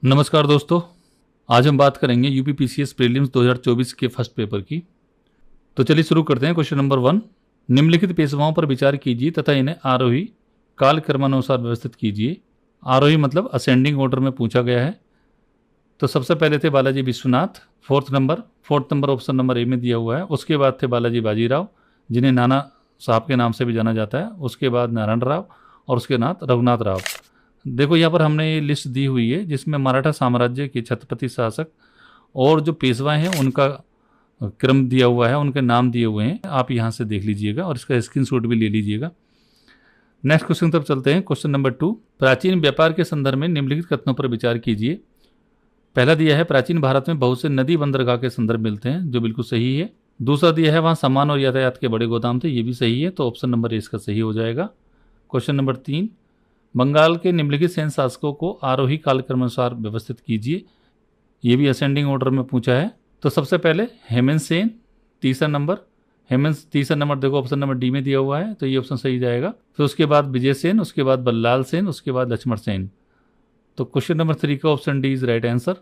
नमस्कार दोस्तों, आज हम बात करेंगे यूपीपीसीएस प्रीलिम्स 2024 के फर्स्ट पेपर की। तो चलिए शुरू करते हैं। क्वेश्चन नंबर 1, निम्नलिखित पेशवाओं पर विचार कीजिए तथा इन्हें आरोही काल क्रमानुसार व्यवस्थित कीजिए। आरोही मतलब असेंडिंग ऑर्डर में पूछा गया है। तो सबसे पहले थे Balaji Vishwanath, fourth number option number A में दिया हुआ है। उसके बाद थे बालाजी बाजीराव, जिन्हें नाना साहब के नाम से भी जाना जाता है। उसके बाद नारायण राव और उसके बाद रघुनाथ राव। देखो यहाँ पर हमने ये लिस्ट दी हुई है जिसमें मराठा साम्राज्य के छत्रपति शासक और जो पेशवा हैं उनका क्रम दिया हुआ है, उनके नाम दिए हुए हैं। आप यहाँ से देख लीजिएगा और इसका स्क्रीनशॉट भी ले लीजिएगा। नेक्स्ट क्वेश्चन तब चलते हैं। क्वेश्चन नंबर 2, प्राचीन व्यापार के संदर्भ में निम्नलिखित कथनों पर विचार कीजिए। पहला दिया है प्राचीन भारत में बहुत से नदी बंदरगाह के संदर्भ मिलते हैं, जो बिल्कुल सही है। दूसरा दिया है वहाँ सामान और यातायात के बड़े गोदाम थे, ये भी सही है। तो ऑप्शन नंबर ए इसका सही हो जाएगा। क्वेश्चन नंबर 3, बंगाल के निम्नलिखित सेन शासकों को आरोही कालक्रमानुसार व्यवस्थित कीजिए। ये भी असेंडिंग ऑर्डर में पूछा है। तो सबसे पहले हेमंत सेन, तीसरा नंबर देखो ऑप्शन नंबर डी में दिया हुआ है, तो ये ऑप्शन सही जाएगा। फिर उसके बाद विजय सेन, उसके बाद बल्लाल सेन, उसके बाद लक्ष्मण सेन। तो क्वेश्चन नंबर 3 का option D is right answer.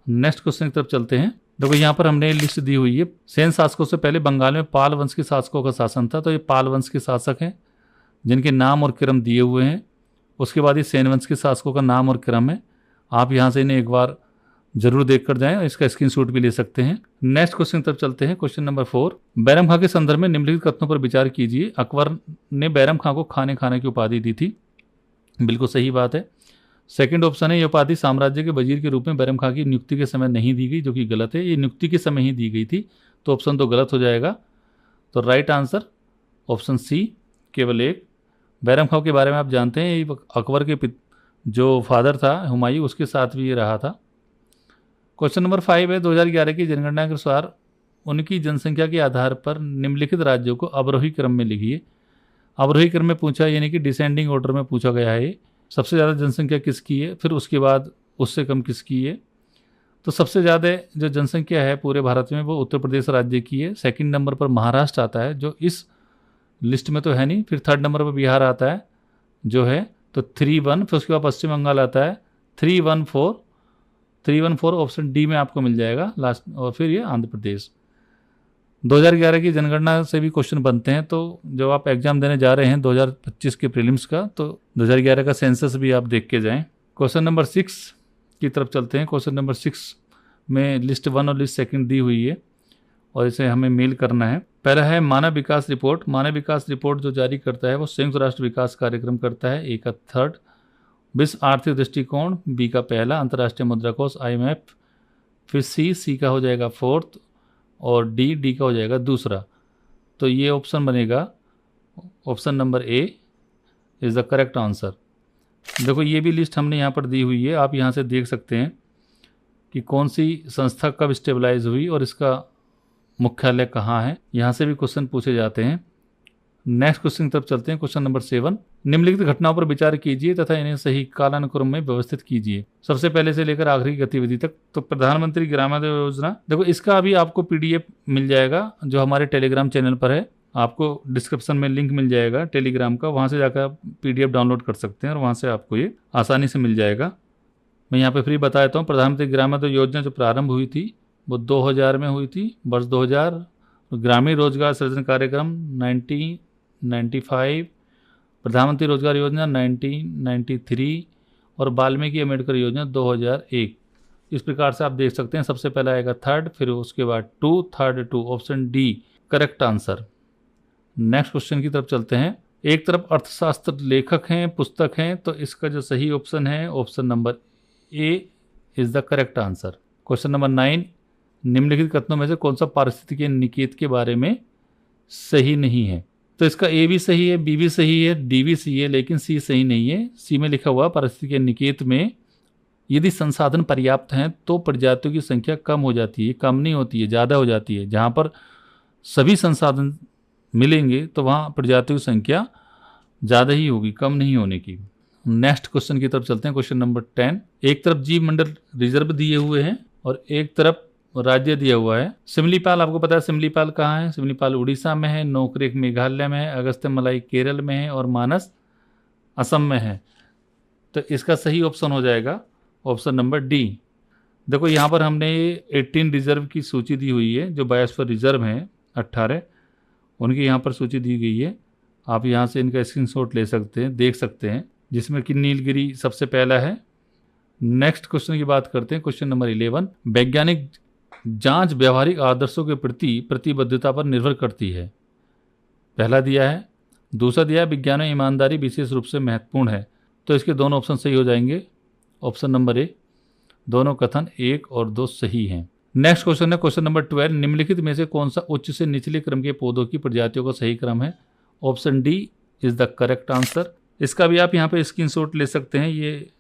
Next question की तरफ चलते हैं। देखो यहाँ पर हमने लिस्ट दी हुई है। सेन शासकों से पहले बंगाल में पाल वंश के शासकों का शासन था। तो ये पाल वंश के शासक हैं जिनके नाम और क्रम दिए हुए हैं। उसके बाद ये सेन वंश के शासकों का नाम और क्रम है। आप यहाँ से इन्हें एक बार जरूर देख कर जाएं और इसका स्क्रीनशॉट भी ले सकते हैं। नेक्स्ट क्वेश्चन तरफ चलते हैं। क्वेश्चन नंबर 4, बैरम खां के संदर्भ में निम्नलिखित कथनों पर विचार कीजिए। अकबर ने बैरम खां को खाने की उपाधि दी थी, बिल्कुल सही बात है। सेकंड ऑप्शन है, यह उपाधि साम्राज्य के वजीर के रूप में बैरम खां की नियुक्ति के समय नहीं दी गई, जो कि गलत है। ये नियुक्ति के समय ही दी गई थी, तो ऑप्शन 2 गलत हो जाएगा। तो राइट आंसर ऑप्शन सी केवल एक। बैरम खां के बारे में आप जानते हैं, ये अकबर के जो फादर था हुमायूं, उसके साथ भी ये रहा था। क्वेश्चन नंबर 5 है, 2011 की जनगणना के अनुसार उनकी जनसंख्या के आधार पर निम्नलिखित राज्यों को अवरोही क्रम में लिखिए। अवरोही क्रम में पूछा, यानी कि डिसेंडिंग ऑर्डर में पूछा गया है। सबसे ज़्यादा जनसंख्या किसकी है, फिर उसके बाद उससे कम किसकी है। तो सबसे ज़्यादा जो जनसंख्या है पूरे भारत में वो उत्तर प्रदेश राज्य की है। सेकंड नंबर पर महाराष्ट्र आता है, जो इस लिस्ट में तो है नहीं। फिर थर्ड नंबर पर बिहार आता है जो है, तो 3-1। फिर उसके बाद पश्चिम बंगाल आता है 314 ऑप्शन डी में आपको मिल जाएगा लास्ट। और फिर ये आंध्र प्रदेश। 2011 की जनगणना से भी क्वेश्चन बनते हैं, तो जब आप एग्जाम देने जा रहे हैं 2025 के प्रीलिम्स का, तो 2011 का सेंसस भी आप देख के जाएं। क्वेश्चन नंबर 6 की तरफ चलते हैं। क्वेश्चन नंबर 6 में लिस्ट 1 और लिस्ट 2 दी हुई है और इसे हमें मेल करना है। पहला है मानव विकास रिपोर्ट। मानव विकास रिपोर्ट जो जारी करता है वो संयुक्त राष्ट्र विकास कार्यक्रम करता है, ए का थर्ड। विश्व आर्थिक दृष्टिकोण, बी का पहला। अंतर्राष्ट्रीय मुद्रा कोष, IMF। फिर सी का हो जाएगा फोर्थ और डी का हो जाएगा दूसरा। तो ये ऑप्शन बनेगा option number A is the correct answer. देखो ये भी लिस्ट हमने यहाँ पर दी हुई है, आप यहाँ से देख सकते हैं कि कौन सी संस्था कब स्टेबलाइज हुई और इसका मुख्यालय कहाँ है। यहाँ से भी क्वेश्चन पूछे जाते हैं। नेक्स्ट क्वेश्चन की तरफ चलते हैं। क्वेश्चन नंबर 7, निम्नलिखित घटनाओं पर विचार कीजिए तथा इन्हें सही कालानुक्रम में व्यवस्थित कीजिए। सबसे पहले से लेकर आखिरी गतिविधि तक। तो प्रधानमंत्री ग्रामोदय योजना, देखो इसका अभी आपको PDF मिल जाएगा जो हमारे टेलीग्राम चैनल पर है। आपको डिस्क्रिप्शन में लिंक मिल जाएगा टेलीग्राम का, वहाँ से जाकर आप PDF डाउनलोड कर सकते हैं और वहाँ से आपको ये आसानी से मिल जाएगा। मैं यहाँ पे फ्री बता देता हूँ। प्रधानमंत्री ग्रामोदय योजना जो प्रारंभ हुई थी वो 2000 में हुई थी, वर्ष 2000। ग्रामीण रोजगार सृजन कार्यक्रम 1995, प्रधानमंत्री रोजगार योजना 1993 और वाल्मीकि अम्बेडकर योजना 2001। इस प्रकार से आप देख सकते हैं। सबसे पहला आएगा थर्ड, फिर उसके बाद 2, third 2, option D correct answer. Next question की तरफ चलते हैं। एक तरफ अर्थशास्त्र लेखक हैं, पुस्तक हैं, तो इसका जो सही ऑप्शन है option number A is the correct answer. Question number 9, निम्नलिखित कथनों में से कौन सा पारिस्थितिकी निकेत के बारे में सही नहीं है। तो इसका ए भी सही है, बी भी सही है, डी भी सही है, लेकिन सी सही नहीं है। सी में लिखा हुआ पारिस्थितिकी निकेत में यदि संसाधन पर्याप्त हैं तो प्रजातियों की संख्या कम हो जाती है, कम नहीं होती है, ज़्यादा हो जाती है। जहाँ पर सभी संसाधन मिलेंगे तो वहाँ प्रजातियों की संख्या ज़्यादा ही होगी, कम नहीं होने की। नेक्स्ट क्वेश्चन की तरफ चलते हैं। क्वेश्चन नंबर 10, एक तरफ जीव मंडल रिजर्व दिए हुए हैं और एक तरफ राज्य दिया हुआ है। सिमलीपाल, आपको पता है सिमलीपाल कहाँ है। सिमलीपाल उड़ीसा में है, नोकरेक मेघालय में है, अगस्त्यमलाई केरल में है और मानस असम में है। तो इसका सही ऑप्शन हो जाएगा ऑप्शन नंबर डी। देखो यहाँ पर हमने 18 रिजर्व की सूची दी हुई है, जो बायोस्फीयर रिजर्व हैं 18, उनकी यहाँ पर सूची दी गई है। आप यहाँ से इनका स्क्रीनशॉट ले सकते हैं, देख सकते हैं, जिसमें कि नीलगिरी सबसे पहला है। नेक्स्ट क्वेश्चन की बात करते हैं, क्वेश्चन नंबर 11। वैज्ञानिक जांच व्यवहारिक आदर्शों के प्रति प्रतिबद्धता पर निर्भर करती है। पहला दिया है। दूसरा दिया है विज्ञान में ईमानदारी विशेष रूप से महत्वपूर्ण है। तो इसके दोनों ऑप्शन सही हो जाएंगे। ऑप्शन नंबर ए, दोनों कथन 1 और 2 सही हैं। नेक्स्ट क्वेश्चन है क्वेश्चन नंबर 12। निम्नलिखित में से कौन सा उच्च से निचले क्रम के पौधों की प्रजातियों का सही क्रम है? Option D is the correct answer. इसका भी आप यहाँ पे स्क्रीनशॉट ले सकते हैं, ये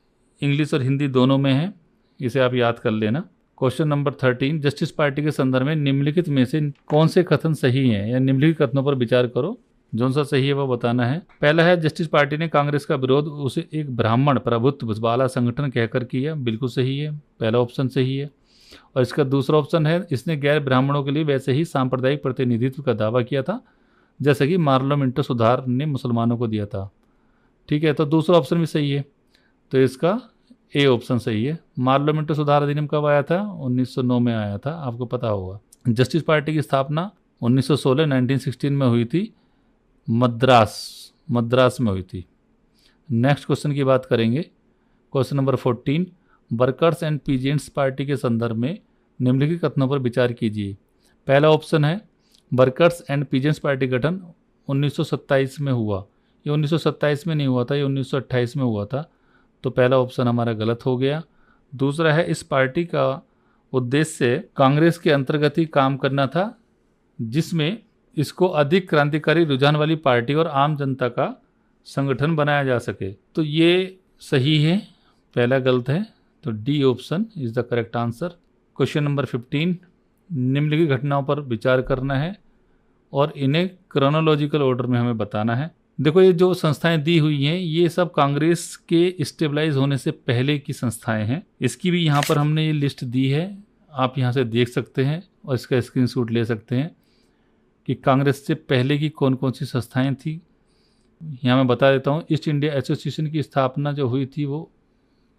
इंग्लिश और हिंदी दोनों में है, इसे आप याद कर लेना। Question number 13। जस्टिस पार्टी के संदर्भ में निम्नलिखित में से कौन से कथन सही हैं, या निम्नलिखित कथनों पर विचार करो, जो सा सही है वो बताना है। पहला है जस्टिस पार्टी ने कांग्रेस का विरोध उसे एक ब्राह्मण प्रभुत्व वाला संगठन कहकर किया। बिल्कुल सही है, पहला ऑप्शन सही है। और इसका दूसरा ऑप्शन है इसने गैर ब्राह्मणों के लिए वैसे ही सांप्रदायिक प्रतिनिधित्व का दावा किया था जैसे कि मार्लो मिंटो सुधार ने मुसलमानों को दिया था। ठीक है, तो दूसरा ऑप्शन भी सही है, तो इसका ए ऑप्शन सही है। मार्लो मिंटो सुधार अधिनियम कब आया था? 1909 में आया था, आपको पता होगा। जस्टिस पार्टी की स्थापना 1916 में हुई थी, मद्रास में हुई थी। नेक्स्ट क्वेश्चन की बात करेंगे, question number 14। Workers and peasants party के संदर्भ में निम्नलिखित कथनों पर विचार कीजिए। पहला ऑप्शन है वर्कर्स एंड पीजेंट्स पार्टी गठन 1927 में हुआ। ये 1927 में नहीं हुआ था, ये 1928 में हुआ था, तो पहला ऑप्शन हमारा गलत हो गया। दूसरा है इस पार्टी का उद्देश्य कांग्रेस के अंतर्गत ही काम करना था, जिसमें इसको अधिक क्रांतिकारी रुझान वाली पार्टी और आम जनता का संगठन बनाया जा सके। तो ये सही है, पहला गलत है, तो D option is the correct answer. Question number 15। निम्नलिखित घटनाओं पर विचार करना है और इन्हें क्रोनोलॉजिकल ऑर्डर में हमें बताना है। देखो ये जो संस्थाएं दी हुई हैं ये सब कांग्रेस के स्टेबलाइज होने से पहले की संस्थाएं हैं। इसकी भी यहाँ पर हमने ये लिस्ट दी है, आप यहाँ से देख सकते हैं और इसका स्क्रीनशॉट ले सकते हैं कि कांग्रेस से पहले की कौन कौन सी संस्थाएं थी। यहाँ मैं बता देता हूँ, ईस्ट इंडिया एसोसिएशन की स्थापना जो हुई थी वो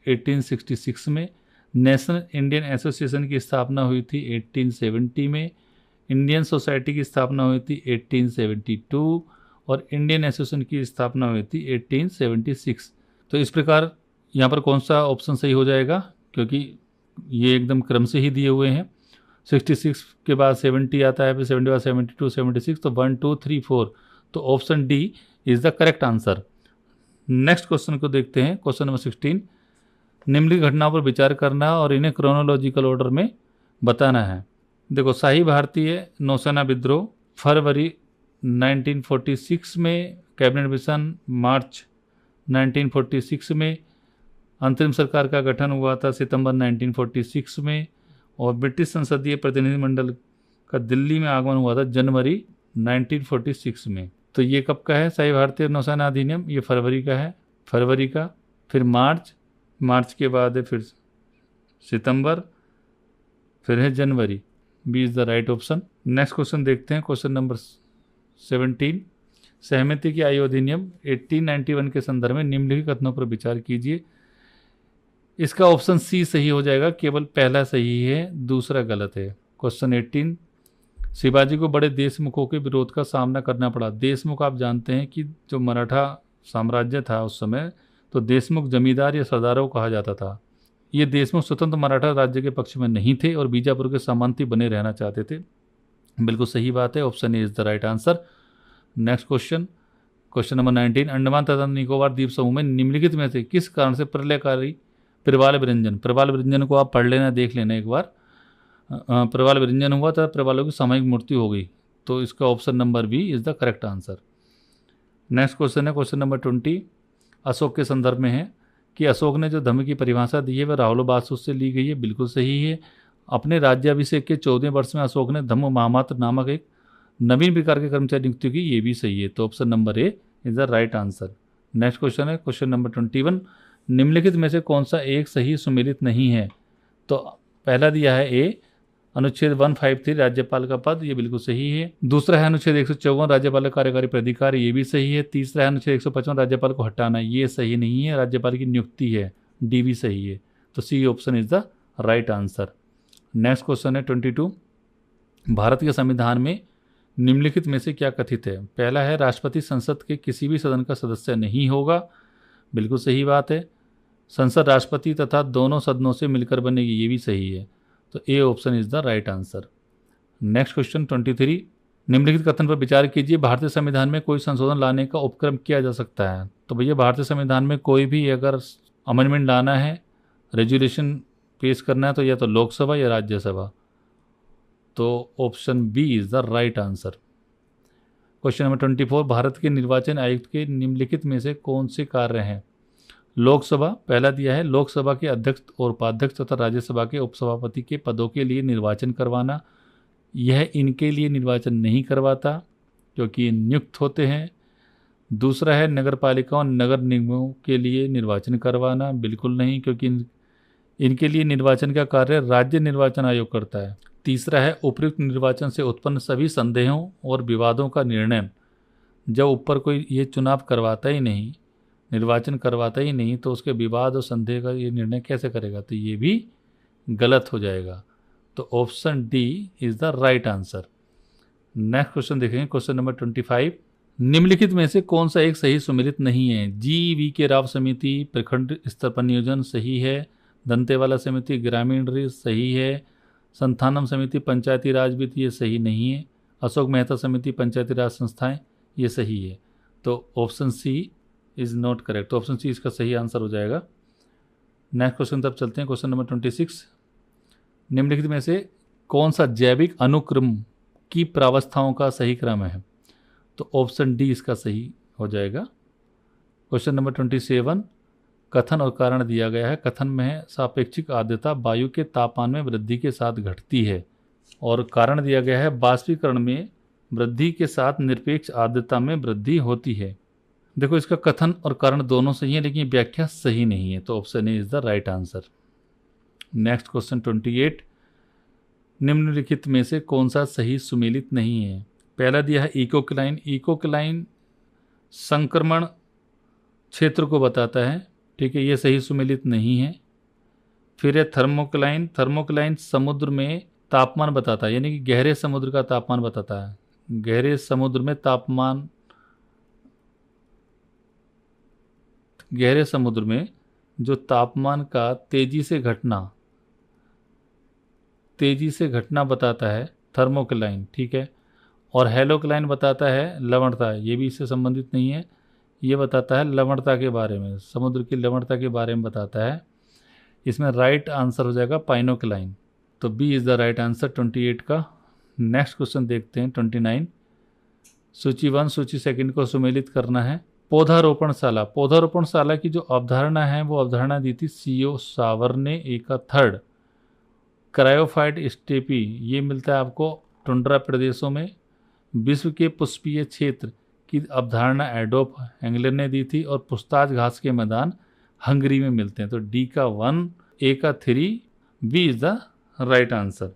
1866 में। नेशनल इंडियन एसोसिएशन की स्थापना हुई थी 1870 में। इंडियन सोसाइटी की स्थापना हुई थी 1872 और इंडियन एसोसिएशन की स्थापना हुई थी 1876। तो इस प्रकार यहाँ पर कौन सा ऑप्शन सही हो जाएगा, क्योंकि ये एकदम क्रम से ही दिए हुए हैं। 66 के बाद 70 आता है, फिर 70 के बाद 72, 76, तो 1 2 3 4, तो option D is the correct answer. Next question को देखते हैं, क्वेश्चन नंबर 16। निम्नलिखित घटनाओं पर विचार करना और इन्हें क्रोनोलॉजिकल ऑर्डर में बताना है। देखो, शाही भारतीय नौसेना विद्रोह फरवरी 1946 में, कैबिनेट मिशन मार्च 1946 में, अंतरिम सरकार का गठन हुआ था सितंबर 1946 में, और ब्रिटिश संसदीय प्रतिनिधिमंडल का दिल्ली में आगमन हुआ था जनवरी 1946 में। तो ये कब का है शाही भारतीय नौसेना अधिनियम? ये फरवरी का है, फरवरी का। फिर मार्च के बाद है फिर सितंबर, फिर है जनवरी। B is the right option. Next question देखते हैं, क्वेश्चन नंबर 17। सहमति की आयु अधिनियम 1891 के संदर्भ में निम्नलिखित कथनों पर विचार कीजिए। इसका ऑप्शन सी सही हो जाएगा, केवल पहला सही है, दूसरा गलत है। क्वेश्चन 18। शिवाजी को बड़े देशमुखों के विरोध का सामना करना पड़ा। देशमुख आप जानते हैं कि जो मराठा साम्राज्य था उस समय, तो देशमुख जमींदार या सरदारों को कहा जाता था। ये देशमुख स्वतंत्र मराठा राज्य के पक्ष में नहीं थे और बीजापुर के सामंती बने रहना चाहते थे। बिल्कुल सही बात है, option A is the right answer. Next question, question number 19। Andaman तथा निकोबार द्वीप समूह में निम्नलिखित में से किस कारण से प्रलयकारी प्रवाल विरंजन को आप पढ़ लेना, देख लेना एक बार। प्रवाल विरंजन हुआ था, प्रवालों की सामूहिक मृत्यु हो गई, तो इसका option number B is the correct answer. Next question है क्वेश्चन नंबर 20। अशोक के संदर्भ में है कि अशोक ने जो धर्म की परिभाषा दी है वह राहुल बासु से ली गई है। बिल्कुल सही है। अपने राज्याभिषेक के 14वें वर्ष में अशोक ने धम्म महामात्र नामक एक नवीन प्रकार के कर्मचारी नियुक्ति की, ये भी सही है, तो option number A is the right answer. Next question है क्वेश्चन नंबर 21। निम्नलिखित में से कौन सा एक सही सुमेलित नहीं है? तो पहला दिया है ए, अनुच्छेद 153 राज्यपाल का पद, ये बिल्कुल सही है। दूसरा है अनुच्छेद 154 राज्यपाल का कार्यकारी प्राधिकार, ये भी सही है। तीसरा है अनुच्छेद 155 राज्यपाल को हटाना, ये सही नहीं है, राज्यपाल की नियुक्ति है, डी भी सही है। तो C option is the right answer. Next question है 22, भारत के संविधान में निम्नलिखित में से क्या कथित है? पहला है राष्ट्रपति संसद के किसी भी सदन का सदस्य नहीं होगा, बिल्कुल सही बात है। संसद राष्ट्रपति तथा दोनों सदनों से मिलकर बनेगी, ये भी सही है। तो A option is the right answer. Next question 23, निम्नलिखित कथन पर विचार कीजिए, भारतीय संविधान में कोई संशोधन लाने का उपक्रम किया जा सकता है। तो भैया भारतीय संविधान में कोई भी अगर अमेंडमेंट लाना है, रेजुलेशन पेश करना है, तो या तो लोकसभा या राज्यसभा। तो option B is the right answer. Question number 24, Bharat के निर्वाचन आयुक्त के निम्नलिखित में से कौन से कार्य हैं? लोकसभा पहला दिया है, लोकसभा के अध्यक्ष और उपाध्यक्ष तथा राज्यसभा के उपसभापति के पदों के लिए निर्वाचन करवाना। यह इनके लिए निर्वाचन नहीं करवाता क्योंकि ये नियुक्त होते हैं। दूसरा है नगर पालिकाओं नगर निगमों के लिए निर्वाचन करवाना, बिल्कुल नहीं, क्योंकि इनके लिए निर्वाचन का कार्य राज्य निर्वाचन आयोग करता है। तीसरा है उपयुक्त निर्वाचन से उत्पन्न सभी संदेहों और विवादों का निर्णय। जब ऊपर कोई ये चुनाव करवाता ही नहीं, निर्वाचन करवाता ही नहीं, तो उसके विवाद और संदेह का ये निर्णय कैसे करेगा? तो ये भी गलत हो जाएगा। तो option D is the right answer. Next question देखेंगे, क्वेश्चन नंबर 25, निम्नलिखित में से कौन सा एक सही सुमेलित नहीं है? जी के राव समिति प्रखंड स्तर पर नियोजन सही है, दंतेवाला समिति ग्रामीण ऋण सही है, संथानम समिति पंचायती राज वित्त ये सही नहीं है, अशोक मेहता समिति पंचायती राज संस्थाएं ये सही है। तो option C is not correct. तो ऑप्शन सी इसका सही आंसर हो जाएगा। नेक्स्ट क्वेश्चन तब चलते हैं, क्वेश्चन नंबर 26, निम्नलिखित में से कौन सा जैविक अनुक्रम की प्रावस्थाओं का सही क्रम है? तो ऑप्शन डी इसका सही हो जाएगा। क्वेश्चन नंबर 27, कथन और कारण दिया गया है। कथन में है सापेक्षिक आर्द्रता वायु के तापमान में वृद्धि के साथ घटती है, और कारण दिया गया है बाष्पीकरण में वृद्धि के साथ निरपेक्ष आर्द्रता में वृद्धि होती है। देखो इसका कथन और कारण दोनों सही है, लेकिन व्याख्या सही नहीं है। तो option A is the right answer. Next question 28, निम्नलिखित में से कौन सा सही सुमेलित नहीं है? पहला दिया है इकोक्लाइन। इकोक्लाइन संक्रमण क्षेत्र को बताता है, ठीक है, ये सही सुमेलित नहीं है। फिर है थर्मोक्लाइन। थर्मोक्लाइन समुद्र में तापमान बताता है, यानी कि गहरे समुद्र का तापमान बताता है। गहरे समुद्र में तापमान, गहरे समुद्र में जो तापमान का तेजी से घटना बताता है थर्मोक्लाइन, ठीक है। और हेलोक्लाइन बताता है लवणता, ये भी इससे संबंधित नहीं है, ये बताता है लवणता के बारे में, समुद्र की लवणता के बारे में बताता है। इसमें राइट आंसर हो जाएगा पाइनोक्लाइन। तो B is the right answer 28 का। नेक्स्ट क्वेश्चन देखते हैं 29, सूची 1 सूची 2 को सुमेलित करना है। पौधारोपणशाला। पौधारोपणशाला की जो अवधारणा है वो अवधारणा दी थी सीओ सावर ने, एका थर्ड। क्रायोफाइट स्टेपी, ये मिलता है आपको टुंड्रा प्रदेशों में। विश्व के पुष्पीय क्षेत्र की अवधारणा एडोल्फ हेंगलर ने दी थी, और पुस्ताज घास के मैदान हंगरी में मिलते हैं। तो डी का 1, ए का 3, B is the right answer.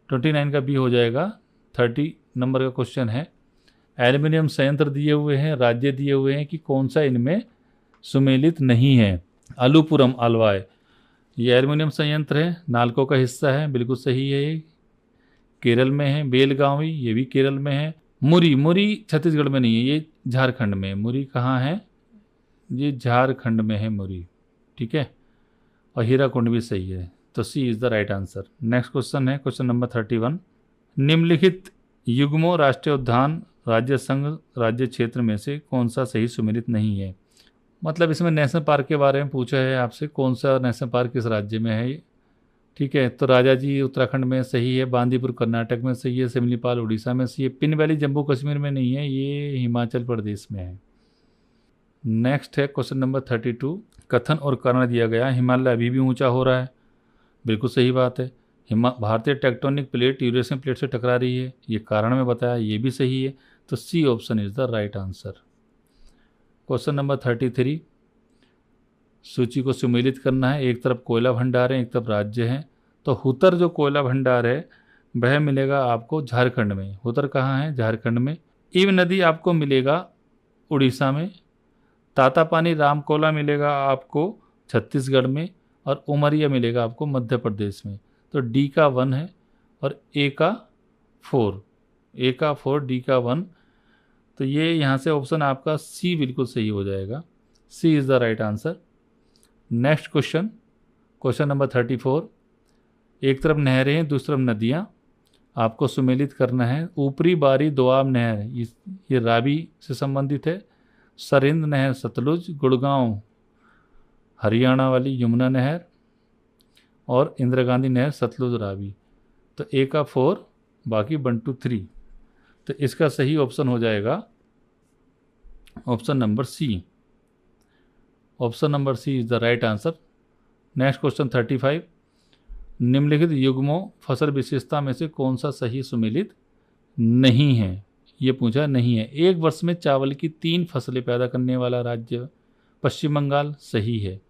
29 का बी हो जाएगा। 30 नंबर का क्वेश्चन है, एल्युमिनियम संयंत्र दिए हुए हैं, राज्य दिए हुए हैं, कि कौन सा इनमें सुमेलित नहीं है? अलुपुरम अलवाय, ये एल्युमिनियम संयंत्र है, नालको का हिस्सा है, बिल्कुल सही है, ये केरल में है। बेलगावी, ये भी केरल में है। मुरी छत्तीसगढ़ में नहीं है, ये झारखंड में है। मुरी कहाँ है? ये झारखंड में है मुरी, ठीक है। और हीराकुंड भी सही है। तो C is the right answer. Next question है क्वेश्चन नंबर 31, निम्नलिखित युग्मों राष्ट्रीय उद्यान राज्य संघ राज्य क्षेत्र में से कौन सा सही सुमेलित नहीं है? मतलब इसमें नेशनल पार्क के बारे में पूछा है आपसे, कौन सा नेशनल पार्क किस राज्य में है, ठीक है। तो राजाजी उत्तराखंड में सही है, बांदीपुर कर्नाटक में सही है, सिमलीपाल उड़ीसा में सही है, पिन वैली जम्मू कश्मीर में नहीं है, ये हिमाचल प्रदेश में है। नेक्स्ट है क्वेश्चन नंबर 32, कथन और कारण दिया गया, हिमालय अभी भी ऊंचा हो रहा है, बिल्कुल सही बात है। भारतीय टेक्टोनिक प्लेट यूरेशियन प्लेट से टकरा रही है, ये कारण में बताया, ये भी सही है। तो C option is the right answer. Question number 33, सूची को सुमेलित करना है। एक तरफ कोयला भंडार है, एक तरफ राज्य है। तो हुतर जो कोयला भंडार है वह मिलेगा आपको झारखंड में। हुतर कहाँ है? झारखंड में। इव नदी आपको मिलेगा उड़ीसा में। तातापानी रामकोला मिलेगा आपको छत्तीसगढ़ में। और उमरिया मिलेगा आपको मध्य प्रदेश में। तो डी का 1 है और ए का 4, ए का 4 डी का 1। तो ये यहाँ से ऑप्शन आपका सी बिल्कुल सही हो जाएगा। C is the right answer. Next question, question number 34। एक तरफ नहरें हैं, दूसरी तरफ नदियाँ, आपको सुमेलित करना है। ऊपरी बारी दोआब नहर, ये रावी से संबंधित है। सरिंद नहर सतलुज, गुड़गांव हरियाणा वाली यमुना नहर, और इंदिरा गांधी नहर सतलुज रावी। तो ए का 4, बाकी 1 2 3। तो इसका सही ऑप्शन हो जाएगा option number C. Option number C is the right answer. Next question 35। निम्नलिखित युग्मों फसल विशेषता में से कौन सा सही सुमेलित नहीं है? ये पूछा नहीं है। एक वर्ष में चावल की 3 फसलें पैदा करने वाला राज्य पश्चिम बंगाल, सही है।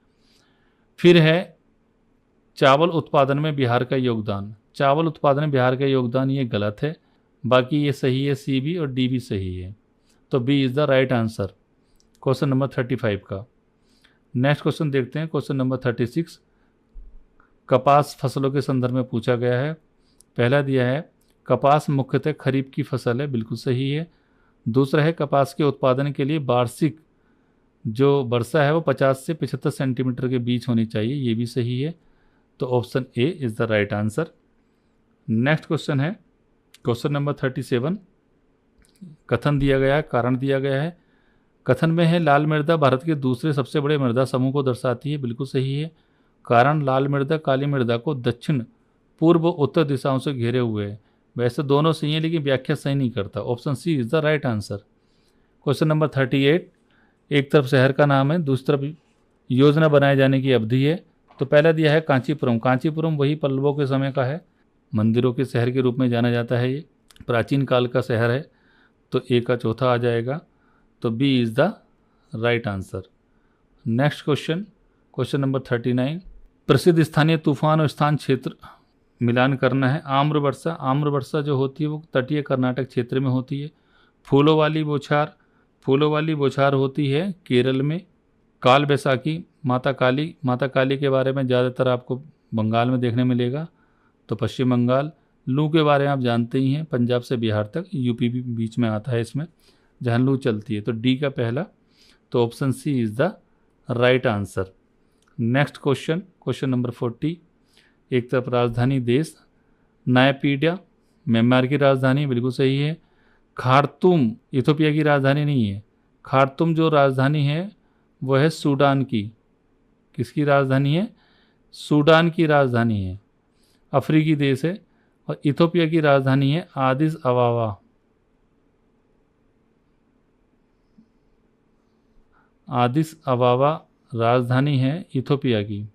फिर है चावल उत्पादन में बिहार का योगदान, चावल उत्पादन में बिहार का योगदान, ये गलत है। बाकी ये सही है, सी भी और डी भी सही है। तो B is the right answer question number 35 का। नेक्स्ट क्वेश्चन देखते हैं, क्वेश्चन नंबर 36। कपास फसलों के संदर्भ में पूछा गया है। पहला दिया है कपास मुख्यतः खरीफ की फसल है, बिल्कुल सही है। दूसरा है कपास के उत्पादन के लिए वार्षिक जो वर्षा है वो 50 से 75 सेंटीमीटर के बीच होनी चाहिए, ये भी सही है। तो option A is the right answer. Next question है क्वेश्चन नंबर 37। कथन दिया गया है, कारण दिया गया है। कथन में है लाल मृदा भारत के दूसरे सबसे बड़े मृदा समूह को दर्शाती है, बिल्कुल सही है। कारण लाल मृदा काली मृदा को दक्षिण पूर्व उत्तर दिशाओं से घेरे हुए है। वैसे दोनों सही है लेकिन व्याख्या सही नहीं करता। Option C is the right answer. Question number 38। एक तरफ शहर का नाम है, दूसरी तरफ योजना बनाए जाने की अवधि है। तो पहला दिया है कांचीपुरम, कांचीपुरम वही पल्लवों के समय का है, मंदिरों के शहर के रूप में जाना जाता है, ये प्राचीन काल का शहर है। तो ए का चौथा आ जाएगा। तो B is the right answer. Next question, question number 39। प्रसिद्ध स्थानीय तूफान और स्थान क्षेत्र मिलान करना है। आम्र वर्षा, आम्र वर्षा जो होती है वो तटीय कर्नाटक क्षेत्र में होती है। फूलों वाली बौछार, फूलों वाली बौछार होती है केरल में। काल बैसाखी, माता काली, माता काली के बारे में ज़्यादातर आपको बंगाल में देखने मिलेगा, तो पश्चिम बंगाल। लू के बारे में आप जानते ही हैं, पंजाब से बिहार तक, यूपी भी बीच में आता है इसमें, जहाँ लू चलती है। तो डी का पहला, तो option C is the right answer. Next question, question number 40। एक तरफ राजधानी देश, नायपीडिया म्यांमार की राजधानी, बिल्कुल सही है। खार्तूम इथोपिया की राजधानी नहीं है। खार्तूम जो राजधानी है वो है सूडान की। किसकी राजधानी है? सूडान की राजधानी है, अफ्रीकी देश है। और इथोपिया की राजधानी है आदिस अबाबा। आदिस अबाबा राजधानी है इथोपिया की।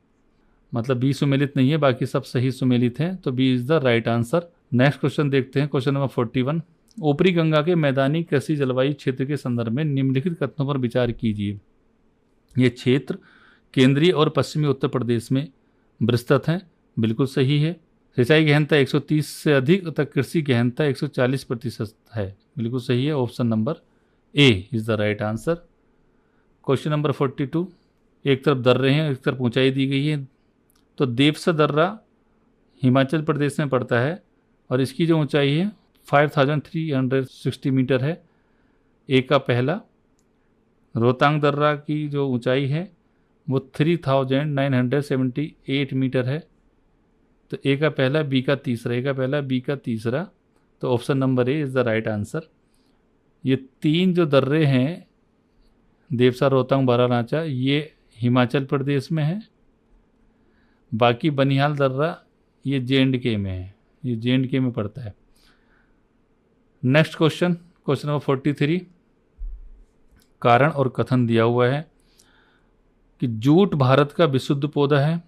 मतलब बी सुमेलित नहीं है, बाकी सब सही सुमेलित हैं। तो B is the right answer. Next question देखते हैं, क्वेश्चन नंबर 41। ऊपरी गंगा के मैदानी कृषि जलवायु क्षेत्र के संदर्भ में निम्नलिखित कथनों पर विचार कीजिए। ये क्षेत्र केंद्रीय और पश्चिमी उत्तर प्रदेश में विस्तृत हैं, बिल्कुल सही है। सिंचाई गहनता 130 से अधिक तक, कृषि गहनता 140% है, बिल्कुल सही है। Option number A is the right answer. Question number 42। एक तरफ दर्रे हैं, एक तरफ ऊंचाई दी गई है। तो देवसा दर्रा हिमाचल प्रदेश में पड़ता है और इसकी जो ऊंचाई है 5360 मीटर है, ए का पहला। रोहतांग दर्रा की जो ऊंचाई है वो 3978 मीटर है। तो ए का पहला, बी का तीसरा, ए का पहला, बी का तीसरा। तो option number A is the right answer. ये 3 जो दर्रे हैं, देवसा, रोहतांग, बारानाचा, ये हिमाचल प्रदेश में है। बाकी बनिहाल दर्रा ये J&K में है, ये J&K में पड़ता है। Next question, question number 43। कारण और कथन दिया हुआ है कि जूट भारत का विशुद्ध पौधा है।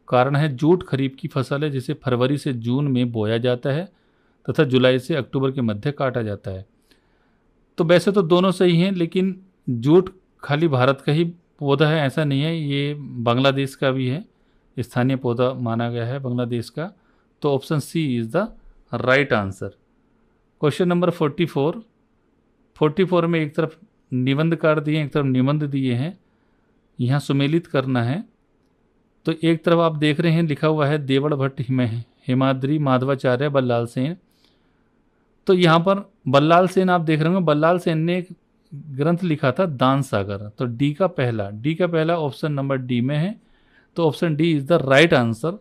कारण है जूट खरीफ की फसल है जिसे फरवरी से जून में बोया जाता है तथा जुलाई से अक्टूबर के मध्य काटा जाता है। तो वैसे तो दोनों सही हैं, लेकिन जूट खाली भारत का ही पौधा है ऐसा नहीं है, ये बांग्लादेश का भी है, स्थानीय पौधा माना गया है बांग्लादेश का। तो option C is the right answer. Question number 44 में एक तरफ निबंधकार दिए, एक तरफ निबंध दिए हैं। यहाँ सुमेलित करना है तो एक तरफ आप देख रहे हैं लिखा हुआ है देवड़ भट्ट हेमाद्री माधवाचार्य बल्लाल सेन। तो यहाँ पर बल्लाल सेन आप देख रहे होंगे, बल्लाल सेन ने एक ग्रंथ लिखा था दान सागर। तो डी का पहला ऑप्शन नंबर डी में है। तो option D is the right answer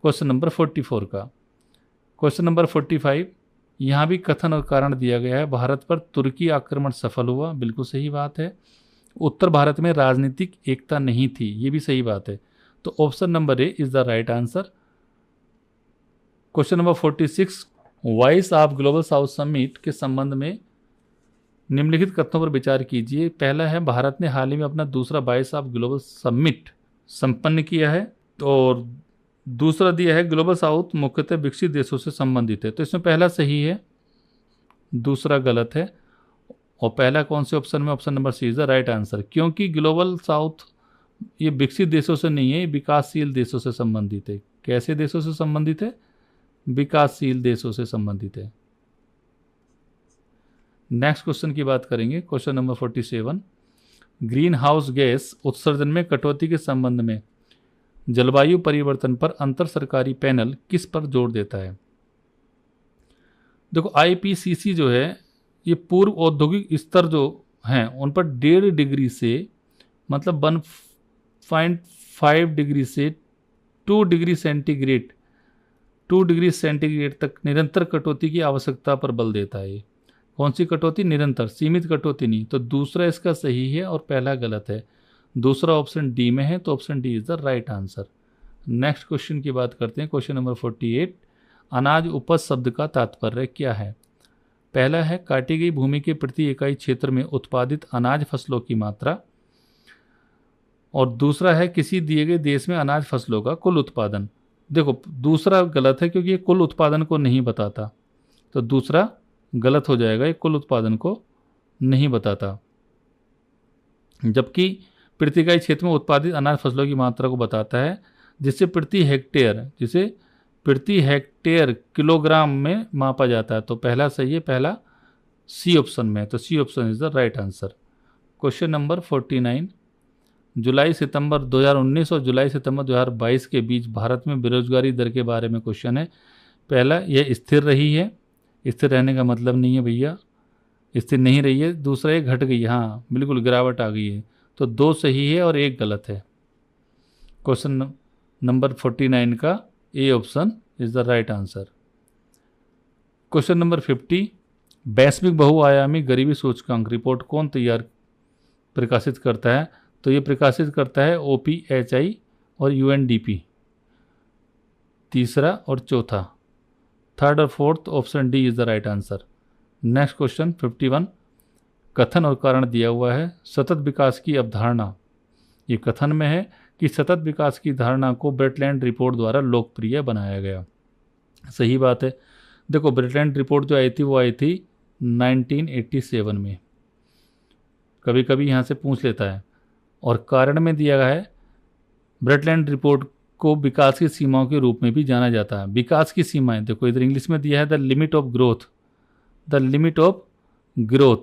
question number 44 का। क्वेश्चन नंबर 45, यहाँ भी कथन और कारण दिया गया है। भारत पर तुर्की आक्रमण सफल हुआ, बिल्कुल सही बात है। उत्तर भारत में राजनीतिक एकता नहीं थी, ये भी सही बात है। तो option number A is the right answer. Question number 46, voice of global south summit के संबंध में निम्नलिखित कथनों पर विचार कीजिए। पहला है भारत ने हाल ही में अपना दूसरा वॉइस ऑफ ग्लोबल समिट संपन्न किया है। और दूसरा दिया है ग्लोबल साउथ मुख्यतः विकसित देशों से संबंधित है। तो इसमें पहला सही है, दूसरा गलत है। और पहला कौन से ऑप्शन में? Option number C is the right answer, क्योंकि ग्लोबल साउथ ये विकसित देशों से नहीं है, ये विकासशील देशों से संबंधित है। कैसे देशों से संबंधित है? विकासशील देशों से संबंधित है। नेक्स्ट क्वेश्चन की बात करेंगे, question number 47, green house gas उत्सर्जन में कटौती के संबंध में जलवायु परिवर्तन पर अंतर सरकारी पैनल किस पर जोर देता है? देखो आईपीसीसी जो है ये पूर्व औद्योगिक स्तर जो हैं उन पर 1.5 डिग्री से मतलब 1.5 डिग्री से 2 डिग्री सेंटीग्रेड तक निरंतर कटौती की आवश्यकता पर बल देता है। कौन सी कटौती? निरंतर, सीमित कटौती नहीं। तो दूसरा इसका सही है और पहला गलत है। दूसरा ऑप्शन डी में है, तो option D is the right answer. Next question की बात करते हैं, क्वेश्चन नंबर 48, अनाज उपज शब्द का तात्पर्य क्या है? पहला है काटी गई भूमि के प्रति इकाई क्षेत्र में उत्पादित अनाज फसलों की मात्रा। और दूसरा है किसी दिए गए देश में अनाज फसलों का कुल उत्पादन। देखो दूसरा गलत है क्योंकि ये कुल उत्पादन को नहीं बताता, तो दूसरा गलत हो जाएगा, ये कुल उत्पादन को नहीं बताता। जबकि प्रति इकाई क्षेत्र में उत्पादित अनाज फसलों की मात्रा को बताता है, जिसे प्रति हेक्टेयर किलोग्राम में मापा जाता है। तो पहला सही है, पहला सी ऑप्शन में, तो C option is the right answer. Question number 49, जुलाई सितंबर 2019 और जुलाई सितंबर 2022 के बीच भारत में बेरोजगारी दर के बारे में क्वेश्चन है। पहला, यह स्थिर रही है। स्थिर रहने का मतलब नहीं है भैया, स्थिर नहीं रही है। दूसरा, ये घट गई, हाँ बिल्कुल गिरावट आ गई है। तो 2 सही है और 1 गलत है। क्वेश्चन नंबर 49 का A option is the right answer. Question number 50, वैश्विक बहुआयामी गरीबी सूचकांक रिपोर्ट कौन प्रकाशित करता है? तो ये प्रकाशित करता है OPHI और UNDP। तीसरा और चौथा, थर्ड और fourth, option D is the right answer. Next question 51, कथन और कारण दिया हुआ है। सतत विकास की अवधारणा, ये कथन में है कि सतत विकास की धारणा को ब्रेटलैंड रिपोर्ट द्वारा लोकप्रिय बनाया गया। सही बात है। देखो ब्रेटलैंड रिपोर्ट जो आई थी वो आई थी 1987 में, कभी कभी यहाँ से पूछ लेता है। और कारण में दिया गया है ब्रेटलैंड रिपोर्ट को विकास की सीमाओं के रूप में भी जाना जाता है। विकास की सीमाएं देखो इधर इंग्लिश में दिया है द लिमिट ऑफ ग्रोथ,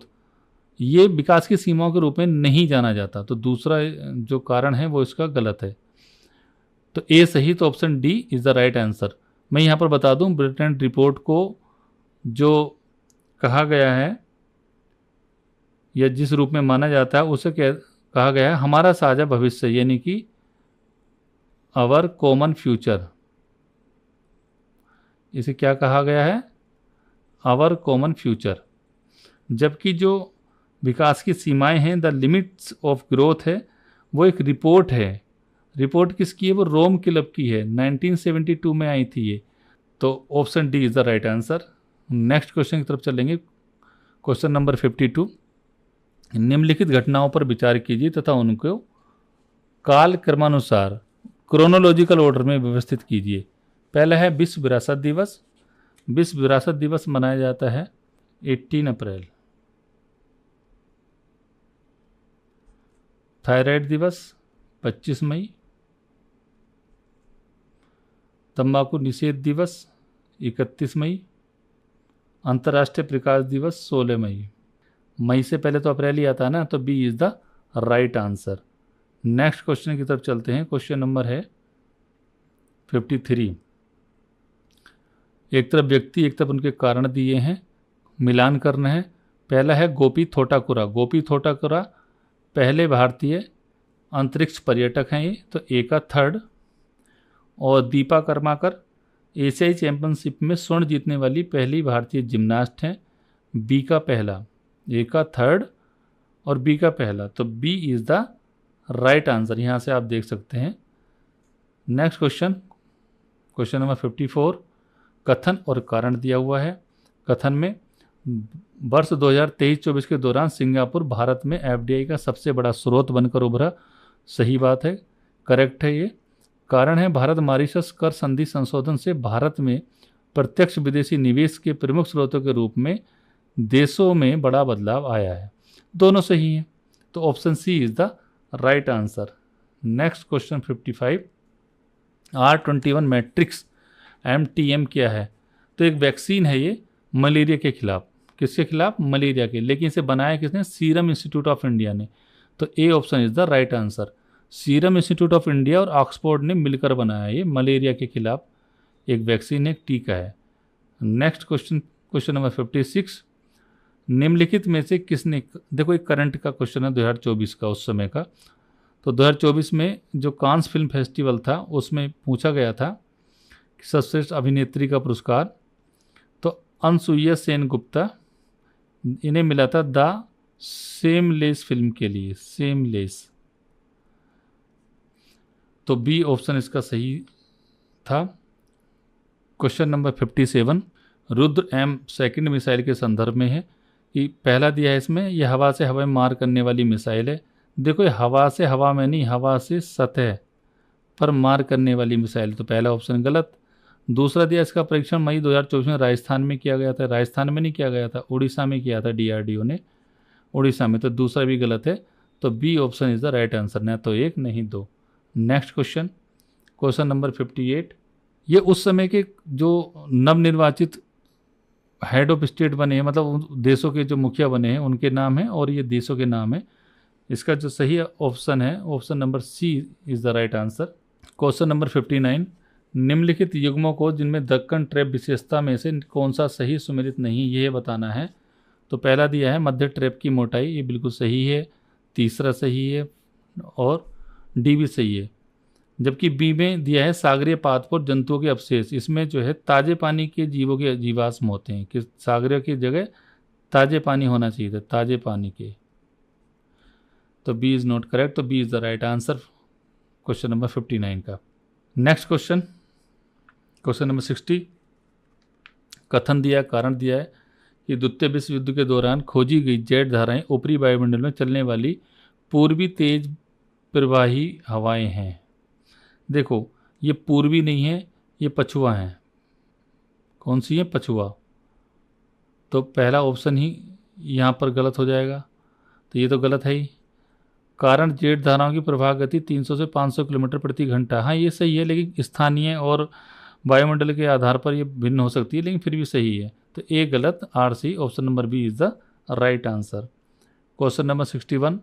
ये विकास की सीमाओं के रूप में नहीं जाना जाता। तो दूसरा जो कारण है वो इसका गलत है। तो ए सही, तो option D is the right answer. मैं यहाँ पर बता दूं ब्रेटलैंड रिपोर्ट को जो कहा गया है या जिस रूप में माना जाता है उसे कहा गया है हमारा साझा भविष्य, यानी कि आवर कॉमन फ्यूचर। इसे क्या कहा गया है? Our common future. जबकि जो विकास की सीमाएं हैं द लिमिट्स ऑफ ग्रोथ है वो एक रिपोर्ट है। रिपोर्ट किसकी है? वो रोम क्लब की है, 1972 में आई थी ये। तो option D is the right answer. Next question की तरफ चलेंगे, क्वेश्चन नंबर 52, निम्नलिखित घटनाओं पर विचार कीजिए तथा उनको काल क्रमानुसार क्रोनोलॉजिकल ऑर्डर में व्यवस्थित कीजिए। पहला है विश्व विरासत दिवस। विश्व विरासत दिवस मनाया जाता है 18 अप्रैल। थायराइड दिवस 25 मई। तंबाकू निषेध दिवस 31 मई। अंतर्राष्ट्रीय प्रकाश दिवस 16 मई। मई से पहले तो अप्रैल ही आता है ना, तो B is the right answer. Next question की तरफ चलते हैं। क्वेश्चन नंबर है 53, एक तरफ व्यक्ति एक तरफ उनके कारण दिए हैं, मिलान करना है। पहला है गोपी थोटाकुरा। गोपी थोटाकुरा पहले भारतीय अंतरिक्ष पर्यटक हैं ये, तो ए का थर्ड। और दीपा कर्माकर एशियाई चैंपियनशिप में स्वर्ण जीतने वाली पहली भारतीय जिम्नास्ट हैं, बी का पहला। ए का थर्ड और बी का पहला, तो B is the right answer, यहाँ से आप देख सकते हैं। नेक्स्ट क्वेश्चन, क्वेश्चन नंबर 54, कथन और कारण दिया हुआ है। कथन में वर्ष 2023-24 के दौरान सिंगापुर भारत में एफडीआई का सबसे बड़ा स्रोत बनकर उभरा। सही बात है, करेक्ट है ये। कारण है भारत मॉरिशस कर संधि संशोधन से भारत में प्रत्यक्ष विदेशी निवेश के प्रमुख स्रोतों के रूप में देशों में बड़ा बदलाव आया है। दोनों सही हैं, तो option C is the right answer. Next question 55, R21 matrix MTM क्या है? तो एक वैक्सीन है ये मलेरिया के खिलाफ। किसके खिलाफ? मलेरिया के। लेकिन इसे बनाया किसने? सीरम इंस्टीट्यूट ऑफ इंडिया ने। तो A option is the right answer. Serum institute of India और ऑक्सफोर्ड ने मिलकर बनाया ये मलेरिया के खिलाफ एक वैक्सीन, एक टीका है। नेक्स्ट क्वेश्चन, क्वेश्चन नंबर 56, निम्नलिखित में से किसने, देखो एक करंट का क्वेश्चन है 2024 का, उस समय का। तो 2024 में जो कांस फिल्म फेस्टिवल था उसमें पूछा गया था कि सर्वश्रेष्ठ अभिनेत्री का पुरस्कार, तो अनसुईया सेन गुप्ता, इन्हें मिला था द सेमलेस फिल्म के लिए, सेमलेस। तो बी ऑप्शन इसका सही था। Question number 57, Rudra M second missile के संदर्भ में है कि पहला दिया है इसमें, यह हवा से हवा में मार करने वाली मिसाइल है। देखो ये हवा से हवा में नहीं, हवा से सतह पर मार करने वाली मिसाइल, तो पहला ऑप्शन गलत। दूसरा दिया इसका परीक्षण मई 2024 में राजस्थान में किया गया था। राजस्थान में नहीं किया गया था, उड़ीसा में किया था DRDO ने, उड़ीसा में, तो दूसरा भी गलत है। तो B option is the right answer, ना तो एक नहीं दो। नेक्स्ट क्वेश्चन, क्वेश्चन नंबर 58, ये उस समय के जो नवनिर्वाचित हेड ऑफ स्टेट बने हैं, मतलब देशों के जो मुखिया बने हैं उनके नाम है और ये देशों के नाम है। इसका जो सही ऑप्शन है option number C is the right answer. Question number 59, निम्नलिखित युग्मों को जिनमें दक्कन ट्रैप विशेषता में से कौन सा सही सुमेलित नहीं, ये बताना है। तो पहला दिया है मध्य ट्रैप की मोटाई, ये बिल्कुल सही है। तीसरा सही है और डी भी सही है। जबकि बी में दिया है सागरीय पात पर जंतुओं के अवशेष, इसमें जो है ताजे पानी के जीवों के जीवाश्म होते हैं, कि सागरीय की जगह ताजे पानी होना चाहिए था, ताजे पानी के। तो बी इज नॉट करेक्ट, तो B is the right answer question number 59 का। नेक्स्ट क्वेश्चन, क्वेश्चन नंबर 60, कथन दिया, कारण दिया है कि द्वितीय विश्व युद्ध के दौरान खोजी गई जेट धाराएं ऊपरी वायुमंडल में चलने वाली पूर्वी तेज प्रवाही हवाएं हैं। देखो ये पूर्वी नहीं है, ये पछुआ है। कौन सी है? पछुआ। तो पहला ऑप्शन ही यहाँ पर गलत हो जाएगा, तो ये तो गलत है ही। कारण जेट धाराओं की प्रवाह गति 300 से 500 किलोमीटर प्रति घंटा, हाँ ये सही है, लेकिन स्थानीय और वायुमंडल के आधार पर ये भिन्न हो सकती है, लेकिन फिर भी सही है। तो ए गलत, आर सी, option number B is the right answer. Question number 61,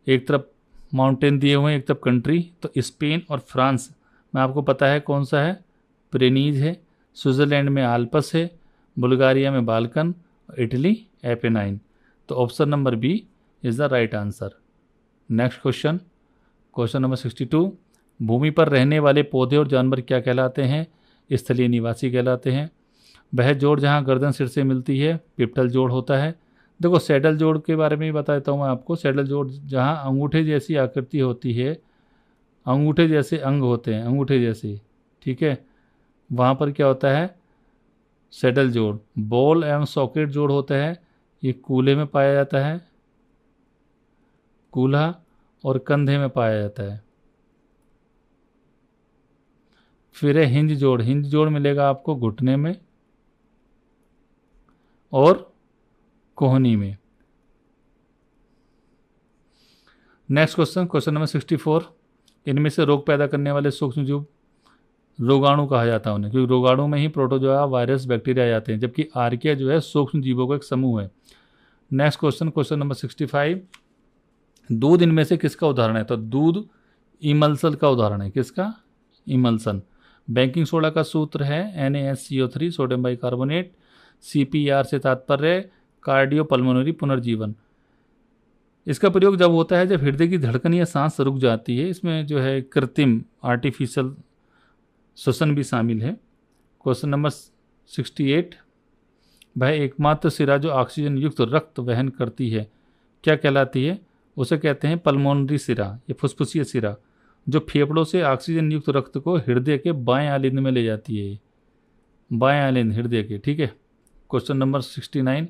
एक तरफ माउंटेन दिए हुए हैं, एक तरफ कंट्री, तो स्पेन और फ्रांस में आपको पता है कौन सा है? प्रेनीज है। स्विट्जरलैंड में आल्पस है, बुल्गारिया में बाल्कन, इटली एपेनाइन। तो option number B is the right answer. Next question, question number 62, भूमि पर रहने वाले पौधे और जानवर क्या कहलाते हैं? स्थलीय निवासी कहलाते हैं। वह जोड़ जहाँ गर्दन सिर से मिलती है पिप्टल जोड़ होता है। देखो सैडल जोड़ के बारे में भी बता देता हूँ मैं आपको। सैडल जोड़ जहाँ अंगूठे जैसी आकृति होती है, अंगूठे जैसे अंग होते हैं, अंगूठे जैसे, ठीक है, वहाँ पर क्या होता है? सैडल जोड़। बॉल एवं सॉकेट जोड़ होता है, ये कूल्हे में पाया जाता है, कूल्हा और कंधे में पाया जाता है। फिर है हिंज जोड़। हिंज जोड़ मिलेगा आपको घुटने में और कोहनी में। नेक्स्ट क्वेश्चन, क्वेश्चन नंबर 64, इनमें से रोग पैदा करने वाले सूक्ष्म जीव रोगाणु कहा जाता है उन्हें, क्योंकि रोगाणु में ही प्रोटोजोआ, वायरस, बैक्टीरिया आ जाते हैं, जबकि आर्किया जो है सूक्ष्म जीवों का एक समूह है। नेक्स्ट क्वेश्चन, क्वेश्चन नंबर 65, दूध इनमें से किसका उदाहरण है? तो दूध इमल्सन का उदाहरण है। किसका? इमल्सन। बेकिंग सोडा का सूत्र है NaSCO3 सोडियम बाइकार्बोनेट। CPR से तात्पर्य कार्डियोपल्मोनरी पुनर्जीवन। इसका प्रयोग जब होता है जब हृदय की धड़कन या सांस रुक जाती है। इसमें जो है कृत्रिम आर्टिफिशियल श्वसन भी शामिल है। क्वेश्चन नंबर 68, वह एकमात्र सिरा जो ऑक्सीजन युक्त रक्त वहन करती है क्या कहलाती है? उसे कहते हैं पल्मोनरी सिरा, ये फुसफुसीय सिरा, जो फेफड़ों से ऑक्सीजन युक्त रक्त को हृदय के बाएं आलिंद में ले जाती है। बाएं आलिंद हृदय के, ठीक है। क्वेश्चन नंबर 69,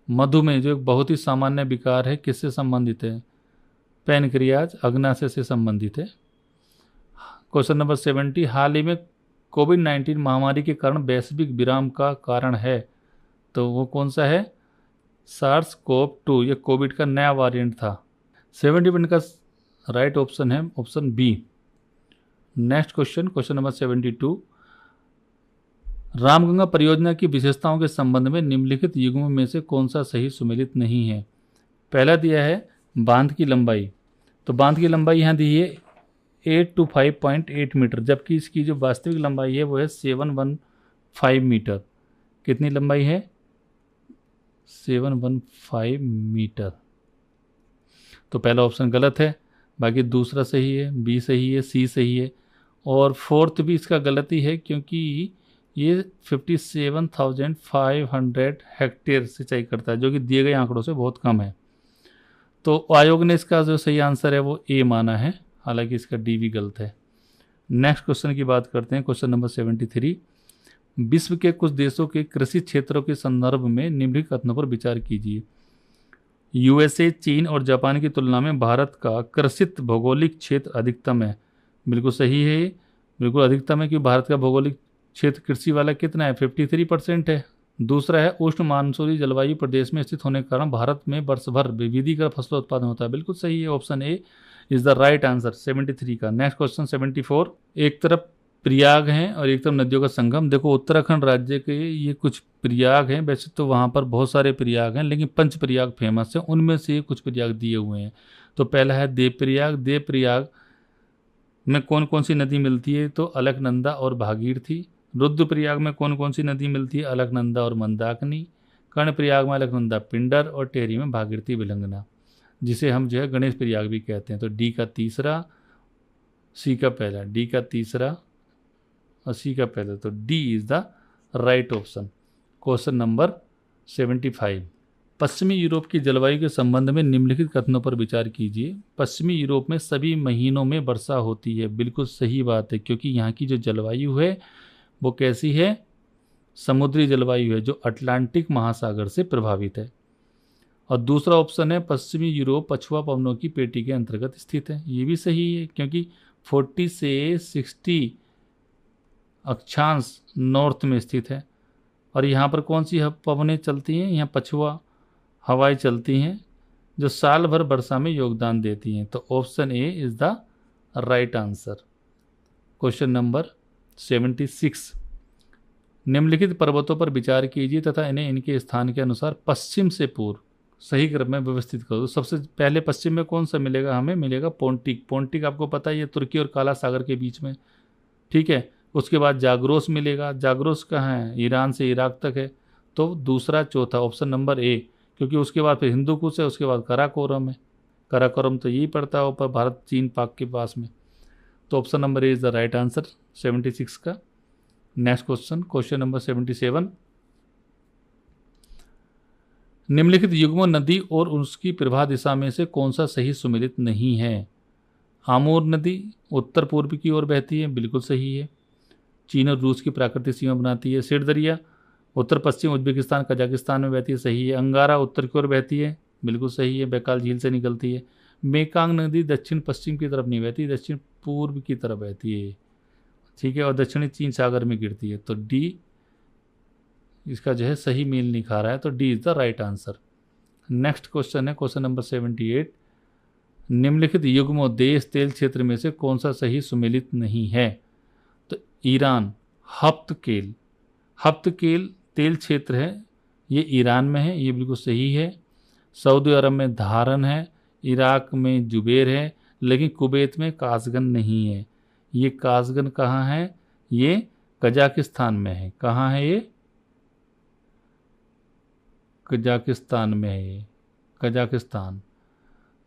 मधुमेह जो एक बहुत ही सामान्य विकार है किससे संबंधित है? पैनक्रियाज, अग्नाशय से संबंधित है। क्वेश्चन नंबर 70, हाल ही में कोविड-19 महामारी के कारण वैश्विक विराम का कारण है, तो वो कौन सा है? SARS-CoV-2, ये कोविड का नया वेरिएंट था। 71 का राइट ऑप्शन है option B. Next question, question number 72, Ramganga परियोजना की विशेषताओं के संबंध में निम्नलिखित युग्म में से कौन सा सही सुमेलित नहीं है? पहला दिया है बांध की लंबाई, तो बांध की लंबाई यहाँ दी है 8 to 5.8 मीटर, जबकि इसकी जो वास्तविक लंबाई है वो है 715 मीटर। कितनी लंबाई है? 715 मीटर। तो पहला ऑप्शन गलत है, बाकी दूसरा सही है, बी सही है, सी सही है, और फोर्थ भी इसका गलत ही है क्योंकि ये 57,500 हेक्टेयर सिंचाई करता है, जो कि दिए गए आंकड़ों से बहुत कम है। तो आयोग ने इसका जो सही आंसर है वो ए माना है, हालांकि इसका डी भी गलत है। नेक्स्ट क्वेश्चन की बात करते हैं, क्वेश्चन नंबर 73, विश्व के कुछ देशों के कृषि क्षेत्रों के संदर्भ में निम्नलिखित कथनों पर विचार कीजिए। USA, चीन और जापान की तुलना में भारत का कृषित भौगोलिक क्षेत्र अधिकतम है। बिल्कुल सही है, बिल्कुल अधिकतम है कि भारत का भौगोलिक क्षेत्र कृषि वाला कितना है? 53% है। दूसरा है उष्ण मानसूनी जलवायु प्रदेश में स्थित होने के कारण भारत में वर्ष भर विविधीकृत फसलों उत्पादन होता है। बिल्कुल सही है, option A is the right answer 73 का। नेक्स्ट क्वेश्चन 74, एक तरफ प्रयाग हैं और एक तरफ नदियों का संगम। देखो उत्तराखंड राज्य के ये कुछ प्रयाग हैं, वैसे तो वहाँ पर बहुत सारे प्रयाग हैं लेकिन पंच प्रयाग फेमस हैं, उनमें से कुछ प्रयाग दिए हुए हैं। तो पहला है देव प्रयाग। देव प्रयाग में कौन कौन सी नदी मिलती है? तो अलकनंदा और भागीरथी। रुद्रप्रयाग में कौन कौन सी नदी मिलती है? अलकनंदा और मंदाकिनी। कर्णप्रयाग में अलकनंदा पिंडर और टेहरी में भागीरथी विलंगना, जिसे हम जो है गणेश प्रयाग भी कहते हैं। तो डी का तीसरा, सी का पहला, डी का तीसरा और सी का पहला, तो D is the right option. Question number 75, पश्चिमी यूरोप की जलवायु के संबंध में निम्नलिखित कथनों पर विचार कीजिए। पश्चिमी यूरोप में सभी महीनों में वर्षा होती है। बिल्कुल सही बात है, क्योंकि यहाँ की जो जलवायु है वो कैसी है? समुद्री जलवायु है जो अटलांटिक महासागर से प्रभावित है। और दूसरा ऑप्शन है पश्चिमी यूरोप पछुआ पवनों की पेटी के अंतर्गत स्थित है। ये भी सही है क्योंकि 40 से 60 अक्षांश नॉर्थ में स्थित है। और यहाँ पर कौन सी पवनें चलती हैं? यहाँ पछुआ हवाएं चलती हैं जो साल भर वर्षा में योगदान देती हैं। तो option A is the right answer. Question number 76, निम्नलिखित पर्वतों पर विचार कीजिए तथा इन्हें इनके स्थान के अनुसार पश्चिम से पूर्व सही क्रम में व्यवस्थित करो। तो सबसे पहले पश्चिम में कौन सा मिलेगा? हमें मिलेगा पोंटिक। पोंटिक आपको पता है ये तुर्की और काला सागर के बीच में, ठीक है। उसके बाद जाग्रोस मिलेगा। जाग्रोस कहाँ है? ईरान से इराक तक है। तो दूसरा चौथा ऑप्शन नंबर ए, क्योंकि उसके बाद फिर हिंदू कुश है, उसके बाद कराकोरम है। कराकोरम तो यही पड़ता है ऊपर भारत चीन पाक के पास में। तो option number A is the right answer 76 का। नेक्स्ट क्वेश्चन, क्वेश्चन नंबर 77, निम्नलिखित युग्म नदी और उसकी प्रवाह दिशा में से कौन सा सही सुमेलित नहीं है? आमूर नदी उत्तर पूर्व की ओर बहती है, बिल्कुल सही है। चीन और रूस की प्राकृतिक सीमा बनाती है। सिर दरिया उत्तर पश्चिम उज्बेकिस्तान कजाकिस्तान में बहती है, सही है। अंगारा उत्तर की ओर बहती है, बिल्कुल सही है, बैकाल झील से निकलती है। मेकांग नदी दक्षिण पश्चिम की तरफ नहीं बहती, दक्षिण पूर्व की तरफ बहती है, ठीक है, और दक्षिणी चीन सागर में गिरती है। तो डी इसका जो है सही मेल नहीं खा रहा है, तो D is the right answer. Next question है क्वेश्चन नंबर 78, निम्नलिखित युग्म देश तेल क्षेत्र में से कौन सा सही सुमेलित नहीं है? तो ईरान हफ्तकेल, हफ्तकेल तेल क्षेत्र है, ये ईरान में है, ये बिल्कुल सही है। सऊदी अरब में धारन है, इराक में जुबैर है, लेकिन कुवैत में कासगन नहीं है। ये कासगन कहाँ है? ये कजाकिस्तान में है। कहाँ है ये? कजाकिस्तान में है ये, कजाकिस्तान।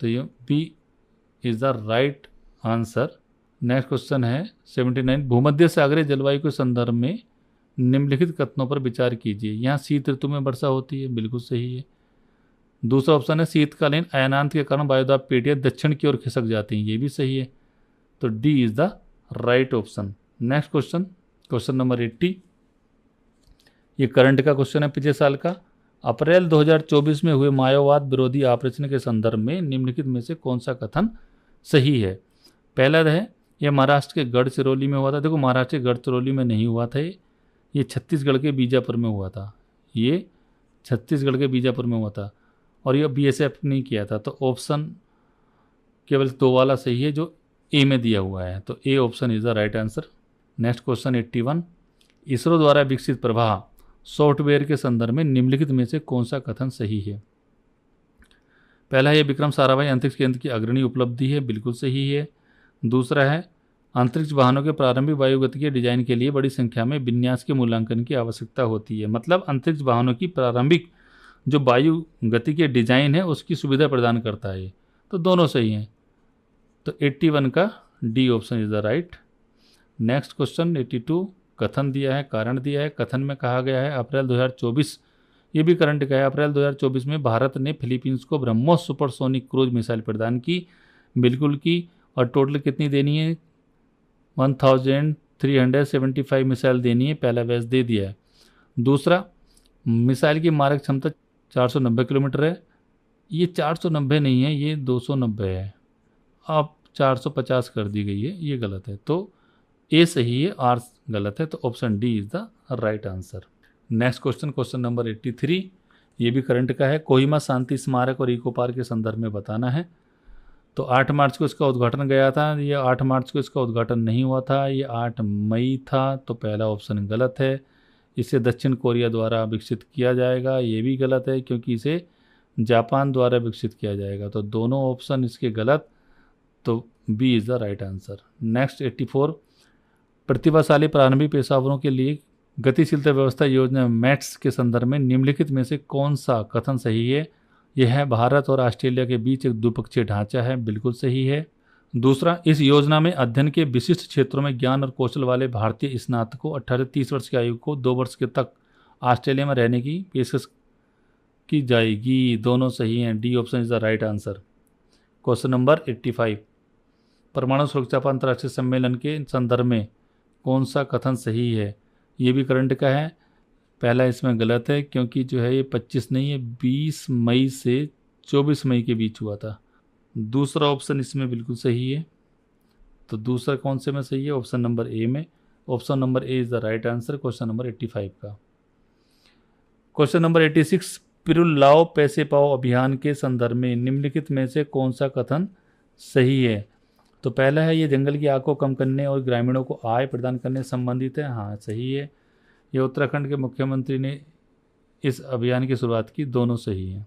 तो ये B is the right answer. Next question है 79, भूमध्य सागरीय जलवायु के संदर्भ में निम्नलिखित कथनों पर विचार कीजिए। यहाँ शीत ऋतु में वर्षा होती है, बिल्कुल सही है। दूसरा ऑप्शन है शीतकालीन अयनांत के कारण वायुदाब पेटियां दक्षिण की ओर खिसक जाती हैं, ये भी सही है। तो D is the right option. Next question, question number 80, ये करंट का क्वेश्चन है पिछले साल का। अप्रैल 2024 में हुए माओवाद विरोधी ऑपरेशन के संदर्भ में निम्नलिखित में से कौन सा कथन सही है? पहला है यह महाराष्ट्र के गढ़चिरौली में हुआ था। देखो महाराष्ट्र के गढ़चिरौली में नहीं हुआ था, ये छत्तीसगढ़ के बीजापुर में हुआ था। ये छत्तीसगढ़ के बीजापुर में हुआ था और ये बीएसएफ ने किया था। तो ऑप्शन केवल 2 वाला सही है जो ए में दिया हुआ है, तो A option is the right answer. Next question 81, ISRO द्वारा विकसित प्रवाह सॉफ्टवेयर के संदर्भ में निम्नलिखित में से कौन सा कथन सही है? पहला है विक्रम साराभाई अंतरिक्ष केंद्र की अग्रणी उपलब्धि है, बिल्कुल सही है। दूसरा है अंतरिक्ष वाहनों के प्रारंभिक वायुगतिकीय डिजाइन के लिए बड़ी संख्या में विन्यास के मूल्यांकन की आवश्यकता होती है। मतलब अंतरिक्ष वाहनों की प्रारंभिक जो वायु गति के डिजाइन है उसकी सुविधा प्रदान करता है। तो दोनों सही हैं, तो 81 का D option is the right. Next question 82, कथन दिया है, कारण दिया है। कथन में कहा गया है अप्रैल 2024, ये भी करंट का है, अप्रैल 2024 में भारत ने फिलीपींस को ब्रह्मोस सुपरसोनिक क्रूज मिसाइल प्रदान की, बिल्कुल की। और टोटल कितनी देनी है? 1375 मिसाइल देनी है, पहला बैच दे दिया है। दूसरा, मिसाइल की मारक क्षमता 490 किलोमीटर है। ये 490 नहीं है, ये 290 है, अब 450 कर दी गई है, ये गलत है। तो ए सही है, आर गलत है, तो option D is the right answer. Next question, question number 83, ये भी करंट का है। कोहिमा शांति स्मारक और इको पार्क के संदर्भ में बताना है। तो 8 मार्च को इसका उद्घाटन गया था, ये 8 मार्च को इसका उद्घाटन नहीं हुआ था, ये 8 मई था, तो पहला ऑप्शन गलत है। इसे दक्षिण कोरिया द्वारा विकसित किया जाएगा, ये भी गलत है क्योंकि इसे जापान द्वारा विकसित किया जाएगा। तो दोनों ऑप्शन इसके गलत, तो B is the right answer. Next 84, प्रतिभाशाली प्रारंभिक पेशेवरों के लिए गतिशीलता व्यवस्था योजना मैट्स के संदर्भ में निम्नलिखित में से कौन सा कथन सही है? यह है भारत और ऑस्ट्रेलिया के बीच एक द्विपक्षीय ढांचा है, बिल्कुल सही है। दूसरा, इस योजना में अध्ययन के विशिष्ट क्षेत्रों में ज्ञान और कौशल वाले भारतीय स्नातकों 18 से 30 वर्ष की आयु को 2 वर्ष के तक ऑस्ट्रेलिया में रहने की पेशकश की जाएगी। दोनों सही हैं, D option is the right answer. Question number 85, परमाणु सुरक्षा पर अंतर्राष्ट्रीय सम्मेलन के संदर्भ में कौन सा कथन सही है? ये भी करंट का है। पहला इसमें गलत है क्योंकि जो है ये 25 नहीं है, 20 मई से 24 मई के बीच हुआ था। दूसरा ऑप्शन इसमें बिल्कुल सही है, तो दूसरा कौन से में सही है? ऑप्शन नंबर ए में। Option number A is the right answer question number 85 का। क्वेश्चन नंबर 86, पिरुल लाओ पैसे पाओ अभियान के संदर्भ में निम्नलिखित में से कौन सा कथन सही है? तो पहला है ये जंगल की आग को कम करने और ग्रामीणों को आय प्रदान करने से संबंधित है, हाँ सही है। ये उत्तराखंड के मुख्यमंत्री ने इस अभियान की शुरुआत की, दोनों सही है,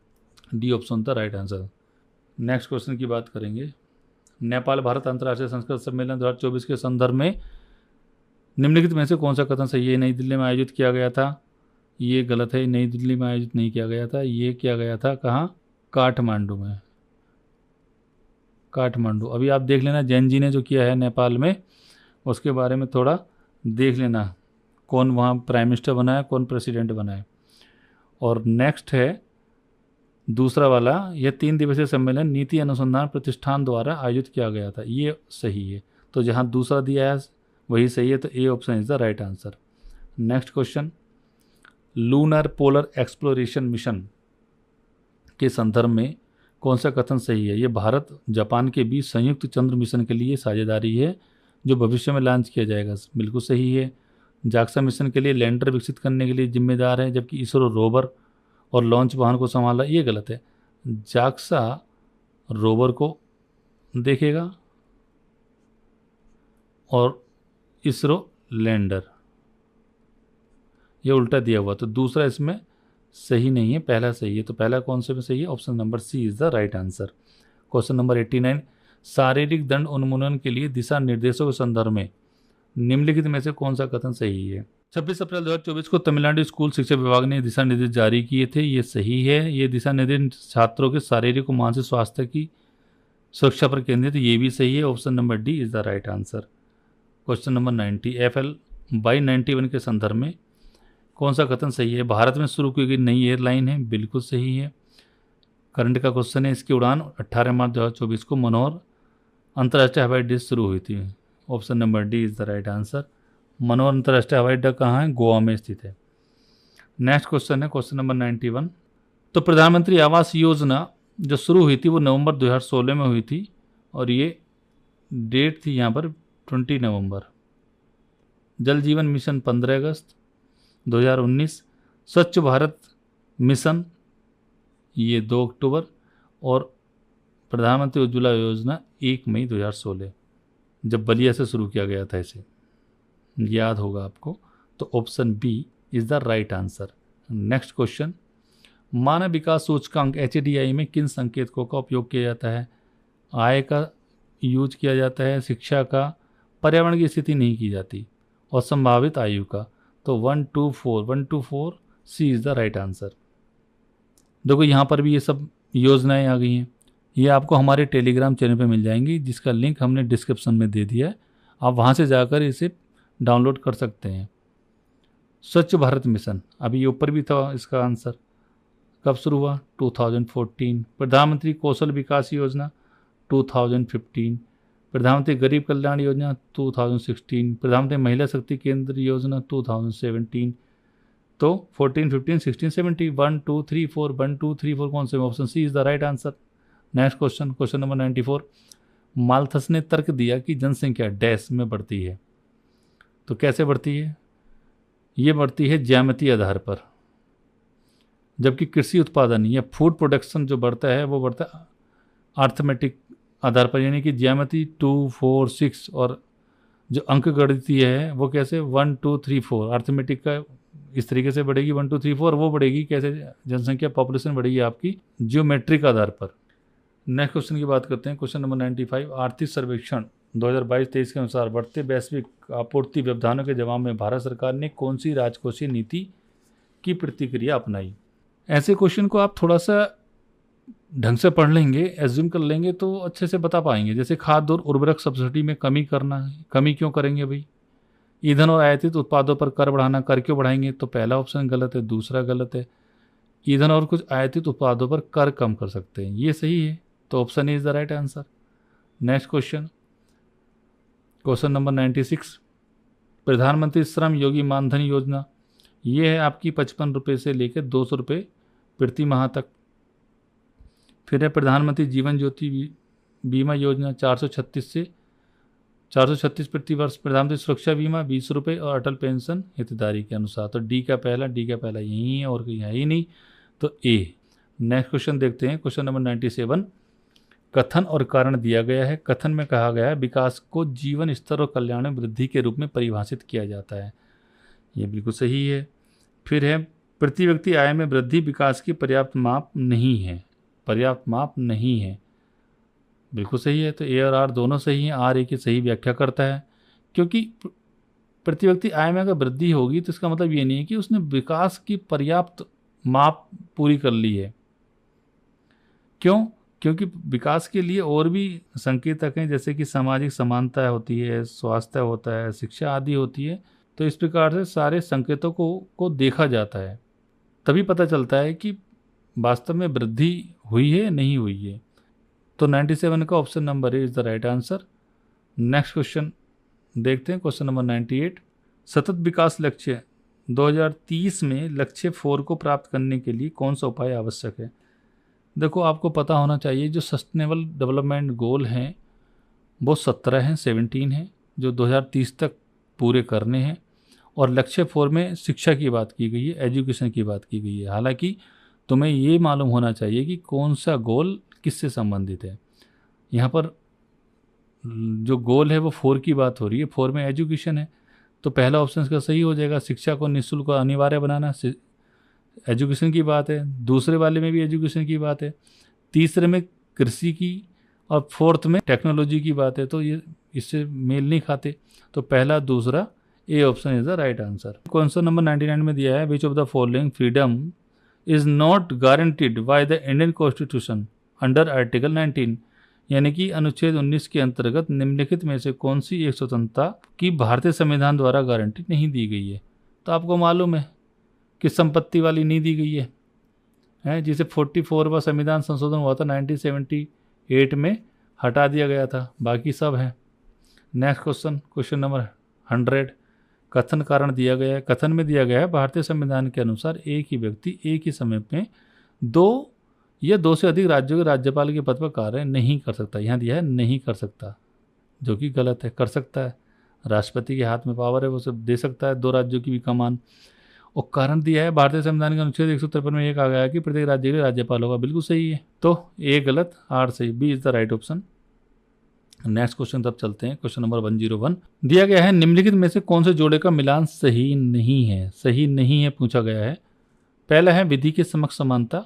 D option the right answer. Next question की बात करेंगे। नेपाल भारत अंतर्राष्ट्रीय संस्कृत सम्मेलन 2024 के संदर्भ में निम्नलिखित में से कौन सा कथन सही है? नई दिल्ली में आयोजित किया गया था, ये गलत है, नई दिल्ली में आयोजित नहीं किया गया था, ये किया गया था कहाँ? काठमांडू में, काठमांडू। अभी आप देख लेना जैन जी ने जो किया है नेपाल में, उसके बारे में थोड़ा देख लेना, कौन वहाँ प्राइम मिनिस्टर बना है, कौन प्रेसिडेंट बना है। और नेक्स्ट है दूसरा वाला, यह 3 दिवसीय सम्मेलन नीति अनुसंधान प्रतिष्ठान द्वारा आयोजित किया गया था, ये सही है। तो जहाँ दूसरा दिया है वही सही है, तो A option is the right answer. Next question, lunar polar exploration mission के संदर्भ में कौन सा कथन सही है? ये भारत जापान के बीच संयुक्त चंद्र मिशन के लिए साझेदारी है जो भविष्य में लॉन्च किया जाएगा, बिल्कुल सही है। जाक्सा मिशन के लिए लैंडर विकसित करने के लिए जिम्मेदार है, जबकि इसरो रोवर और लॉन्च वाहन को संभाला, ये गलत है। जाक्सा रोवर को देखेगा और इसरो लैंडर, ये उल्टा दिया हुआ, तो दूसरा इसमें सही नहीं है, पहला सही है। तो पहला कौन से में सही है? Option number C is the right answer. Question number 89, शारीरिक दंड उन्मूलन के लिए दिशा निर्देशों के संदर्भ में निम्नलिखित में से कौन सा कथन सही है? 26 अप्रैल 2024 को तमिलनाडु स्कूल शिक्षा विभाग ने दिशा निर्देश जारी किए थे, ये सही है। ये दिशा निर्देश छात्रों के शारीरिक और मानसिक स्वास्थ्य की सुरक्षा पर केंद्रित, ये भी सही है। Option number D is the right answer. Question number 90, FL/91 के संदर्भ में कौन सा कथन सही है? भारत में शुरू की गई नई एयरलाइन है, बिल्कुल सही है। करंट का क्वेश्चन है, इसकी उड़ान 18 मार्च 2024 को मनोर अंतर्राष्ट्रीय हवाई अड्डे से शुरू हुई थी। Option number D is the right answer. Manor अंतर्राष्ट्रीय हवाई अड्डा कहाँ है? गोवा में स्थित है। नेक्स्ट क्वेश्चन है क्वेश्चन नंबर 91। तो प्रधानमंत्री आवास योजना जो शुरू हुई थी वो नवंबर 2016 में हुई थी, और ये डेट थी यहाँ पर 20 नवंबर। जल जीवन मिशन 15 अगस्त 2019, स्वच्छ भारत मिशन ये 2 अक्टूबर, और प्रधानमंत्री उज्ज्वला योजना 1 मई 2016, जब बलिया से शुरू किया गया था, इसे याद होगा आपको। तो option B is the right answer. Next question, मानव विकास सूचकांक HDI में किन संकेतकों का उपयोग किया जाता है? आय का यूज किया जाता है, शिक्षा का, पर्यावरण की स्थिति नहीं की जाती, और संभावित आयु का। तो 1 2 4 C is the right answer. देखो यहाँ पर भी ये सब योजनाएं आ गई हैं, ये आपको हमारे टेलीग्राम चैनल पे मिल जाएंगी, जिसका लिंक हमने डिस्क्रिप्शन में दे दिया है, आप वहाँ से जाकर इसे डाउनलोड कर सकते हैं। स्वच्छ भारत मिशन, अभी ये ऊपर भी था इसका आंसर, कब शुरू हुआ? 2014। प्रधानमंत्री कौशल विकास योजना 2015। प्रधानमंत्री गरीब कल्याण योजना 2016। प्रधानमंत्री महिला शक्ति केंद्र योजना 2017। तो 14, 15, 16, 17, 1 2 3 4 1 2 3 4 कौन से? Option C is the right answer. Next question, question number 94। Malthus ने तर्क दिया कि जनसंख्या डैश में बढ़ती है, तो कैसे बढ़ती है? ये बढ़ती है ज्यामितीय आधार पर, जबकि कृषि उत्पादन या फूड प्रोडक्शन जो बढ़ता है वो बढ़ता है अर्थमेटिक आधार पर, यानी कि ज्यामिति 2 4 6, और जो अंक गणितीय है वो कैसे? 1 2 3 4। अर्थमेटिक का इस तरीके से बढ़ेगी 1 2 3 4, वो बढ़ेगी कैसे? जनसंख्या पॉपुलेशन बढ़ेगी आपकी ज्योमेट्रिक आधार पर। नेक्स्ट क्वेश्चन की बात करते हैं, क्वेश्चन नंबर 95। आर्थिक सर्वेक्षण 2022-23 के अनुसार बढ़ते वैश्विक आपूर्ति व्यवधानों के जवाब में भारत सरकार ने कौन सी राजकोषीय नीति की प्रतिक्रिया अपनाई? ऐसे क्वेश्चन को आप थोड़ा सा ढंग से पढ़ लेंगे, एज्यूम कर लेंगे तो अच्छे से बता पाएंगे। जैसे खाद्य और उर्वरक सब्सिडी में कमी करना है, कमी क्यों करेंगे भाई? ईंधन और आयातित उत्पादों पर कर बढ़ाना, कर क्यों बढ़ाएंगे? तो पहला ऑप्शन गलत है, दूसरा गलत है। ईंधन और कुछ आयातित उत्पादों पर कर कम कर सकते हैं, ये सही है, तो option is the right answer. Next question, question number 96। प्रधानमंत्री श्रम योगी मानधन योजना, ये है आपकी 55 रुपये से लेकर 200 रुपये प्रति माह तक। फिर है प्रधानमंत्री जीवन ज्योति बीमा योजना 436 से 436 प्रति वर्ष। प्रधानमंत्री सुरक्षा बीमा 20 रुपये, और अटल पेंशन हितधारी के अनुसार। तो डी का पहला यही है और कहीं है ही नहीं, तो ए। नेक्स्ट क्वेश्चन देखते हैं, क्वेश्चन नंबर 97। कथन और कारण दिया गया है। कथन में कहा गया है विकास को जीवन स्तर और कल्याण में वृद्धि के रूप में परिभाषित किया जाता है, ये बिल्कुल सही है। फिर है प्रति व्यक्ति आय में वृद्धि विकास की पर्याप्त माप नहीं है, पर्याप्त माप नहीं है, बिल्कुल सही है। तो ए और आर दोनों सही हैं। आर ए की सही व्याख्या करता है, क्योंकि प्रति व्यक्ति आय में अगर वृद्धि होगी तो इसका मतलब ये नहीं है कि उसने विकास की पर्याप्त माप पूरी कर ली है। क्यों? क्योंकि विकास के लिए और भी संकेतक हैं, जैसे कि सामाजिक समानता होती है, स्वास्थ्य होता है, शिक्षा आदि होती है। तो इस प्रकार से सारे संकेतों को देखा जाता है, तभी पता चलता है कि वास्तव में वृद्धि हुई है नहीं हुई है। तो 97 का option number A is the right answer. Next question देखते हैं, क्वेश्चन नंबर 98। सतत विकास लक्ष्य 2030 में लक्ष्य 4 को प्राप्त करने के लिए कौन सा उपाय आवश्यक है? देखो, आपको पता होना चाहिए जो सस्टेनेबल डेवलपमेंट गोल हैं वो 17 हैं, 17 हैं, जो 2030 तक पूरे करने हैं। और लक्ष्य 4 में शिक्षा की बात की गई है, एजुकेशन की बात की गई है। हालांकि तुम्हें ये मालूम होना चाहिए कि कौन सा गोल किससे संबंधित है। यहाँ पर जो गोल है वो 4 की बात हो रही है, 4 में एजुकेशन है, तो पहला ऑप्शन इसका सही हो जाएगा। शिक्षा को निःशुल्क और अनिवार्य बनाना एजुकेशन की बात है, दूसरे वाले में भी एजुकेशन की बात है, तीसरे में कृषि की, और फोर्थ में टेक्नोलॉजी की बात है। तो ये इससे मेल नहीं खाते। तो पहला दूसरा A option is the right answer. Question number 99 में दिया है, which of the following freedom is not guaranteed by the Indian constitution under article 19, यानी कि अनुच्छेद 19 के अंतर्गत निम्नलिखित में से कौन सी एक स्वतंत्रता की भारतीय संविधान द्वारा गारंटी नहीं दी गई है। तो आपको मालूम है कि संपत्ति वाली नहीं दी गई है जिसे 44वां संविधान संशोधन हुआ था 1978 में, हटा दिया गया था, बाकी सब है। नेक्स्ट क्वेश्चन, क्वेश्चन नंबर 100, कथन कारण दिया गया है। कथन में दिया गया है, भारतीय संविधान के अनुसार एक ही व्यक्ति एक ही समय में 2 या 2 से अधिक राज्यों के राज्यपाल के पद पर कार्य नहीं कर सकता। यहाँ दिया है नहीं कर सकता, जो कि गलत है, कर सकता है। राष्ट्रपति के हाथ में पावर है, वो सब दे सकता है 2 राज्यों की भी कमान। और कारण दिया है भारतीय संविधान के अनुच्छेद 153 में एक आ गया है कि प्रत्येक राज्य के राज्यपाल होगा, बिल्कुल सही है। तो ए गलत, आर सही, B is the right option. Next question तब चलते हैं, क्वेश्चन नंबर 101 दिया गया है, निम्नलिखित में से कौन से जोड़े का मिलान सही नहीं है। सही नहीं है पूछा गया है। पहला है विधि के समक्ष समानता,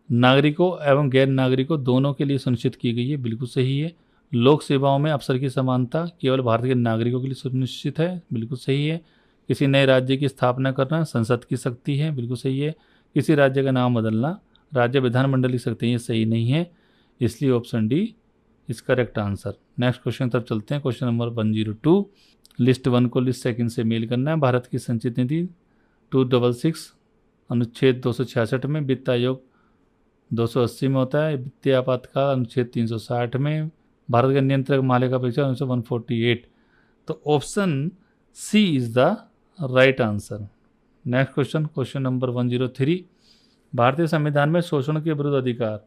नागरिकों एवं गैर नागरिकों दोनों के लिए सुनिश्चित की गई है, बिल्कुल सही है। लोक सेवाओं में अवसर की समानता केवल भारत के नागरिकों के लिए सुनिश्चित है, बिल्कुल सही है। किसी नए राज्य की स्थापना करना संसद की शक्ति है, बिल्कुल सही है। किसी राज्य का नाम बदलना राज्य विधानमंडल की शक्ति है, ये सही नहीं है, इसलिए ऑप्शन डी इस करेक्ट आंसर। नेक्स्ट क्वेश्चन तब चलते हैं, क्वेश्चन नंबर 102, लिस्ट 1 को लिस्ट 2 से मेल करना है। भारत की संचित नीति 266 अनुच्छेद 266 में, वित्त आयोग 280 में होता है, वित्तीय आपातकाल अनुच्छेद 360 में, भारत का नियंत्रक मालिका परीक्षा अनुच्छेद 148। तो option C is the right answer. Next question, question number 103, भारतीय संविधान में शोषण के विरुद्ध अधिकार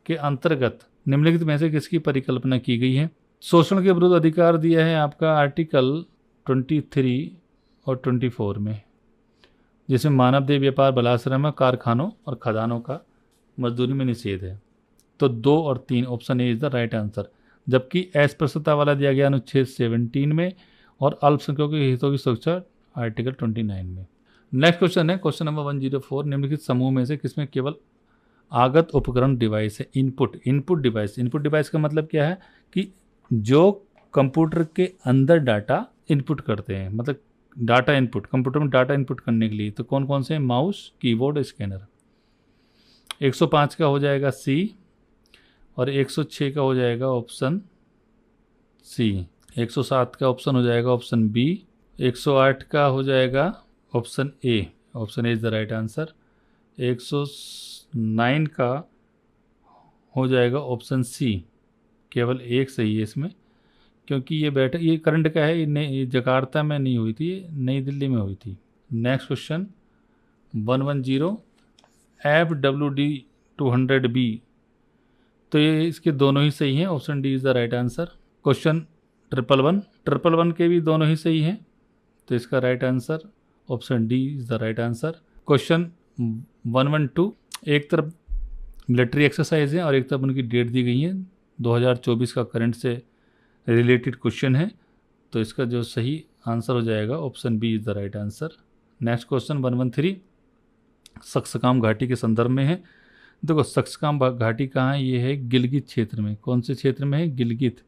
के अंतर्गत निम्नलिखित में से किसकी परिकल्पना की गई है। शोषण के विरुद्ध अधिकार दिया है आपका आर्टिकल 23 और 24 में, जिसमें मानवदेह व्यापार, बलाश्रम, कारखानों और खदानों का मजदूरी में निषेध है। तो 2 और 3 option A is the right answer. जबकि अस्पृश्यता वाला दिया गया अनुच्छेद 17 में और अल्पसंख्यकों के हितों की सुरक्षा आर्टिकल 29 में। नेक्स्ट क्वेश्चन है, क्वेश्चन नंबर 104, निम्नलिखित समूह में से किसमें केवल आगत उपकरण डिवाइस है। इनपुट डिवाइस का मतलब क्या है कि जो कंप्यूटर के अंदर डाटा इनपुट करते हैं, मतलब डाटा इनपुट, कंप्यूटर में डाटा इनपुट करने के लिए। तो कौन कौन से हैं, माउस, कीबोर्ड, स्कैनर। 105 का हो जाएगा सी और 106 का हो जाएगा ऑप्शन सी। 107 का ऑप्शन हो जाएगा ऑप्शन बी। 108 का हो जाएगा option A. Option A is the right answer. 109 का हो जाएगा ऑप्शन सी। केवल एक सही है इसमें, क्योंकि ये करंट का है, ये जकार्ता में नहीं हुई थी, ये नई दिल्ली में हुई थी। Next question 110, FWD 200B। तो ये इसके दोनों ही सही हैं, option D is the right answer. Question 111 के भी दोनों ही सही हैं, तो इसका right answer option D is the right answer. Question 112, एक तरफ मिलिट्री एक्सरसाइज है और एक तरफ उनकी डेट दी गई है, 2024 का करंट से रिलेटेड क्वेश्चन है, तो इसका जो सही आंसर हो जाएगा option B is the right answer. Next question 113, सक्सकाम घाटी के संदर्भ में है। देखो सक्सकाम घाटी कहाँ है, ये है गिलगित क्षेत्र में। कौन से क्षेत्र में है, गिलगित।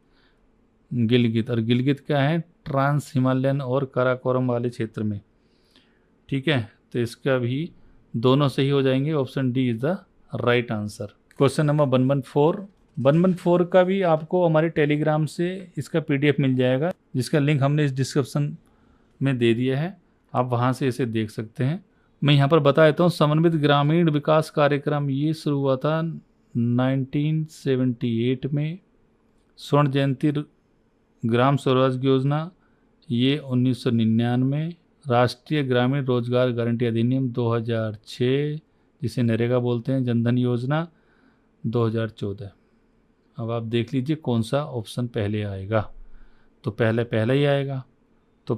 और गिलगित क्या है, ट्रांस हिमालयन और काराकोरम वाले क्षेत्र में, ठीक है। तो इसका भी दोनों सही हो जाएंगे, option D is the right answer. Question number 114 का भी आपको हमारे टेलीग्राम से इसका PDF मिल जाएगा, जिसका लिंक हमने इस डिस्क्रिप्शन में दे दिया है, आप वहाँ से इसे देख सकते हैं। मैं यहाँ पर बता देता हूँ, समन्वित ग्रामीण विकास कार्यक्रम ये शुरू हुआ था 1978 में। स्वर्ण जयंती ग्राम स्वराज योजना ये 1999। राष्ट्रीय ग्रामीण रोजगार गारंटी अधिनियम 2006, जिसे नरेगा बोलते हैं, जनधन योजना 2014। अब आप देख लीजिए कौन सा ऑप्शन पहले आएगा। तो पहला ही आएगा, तो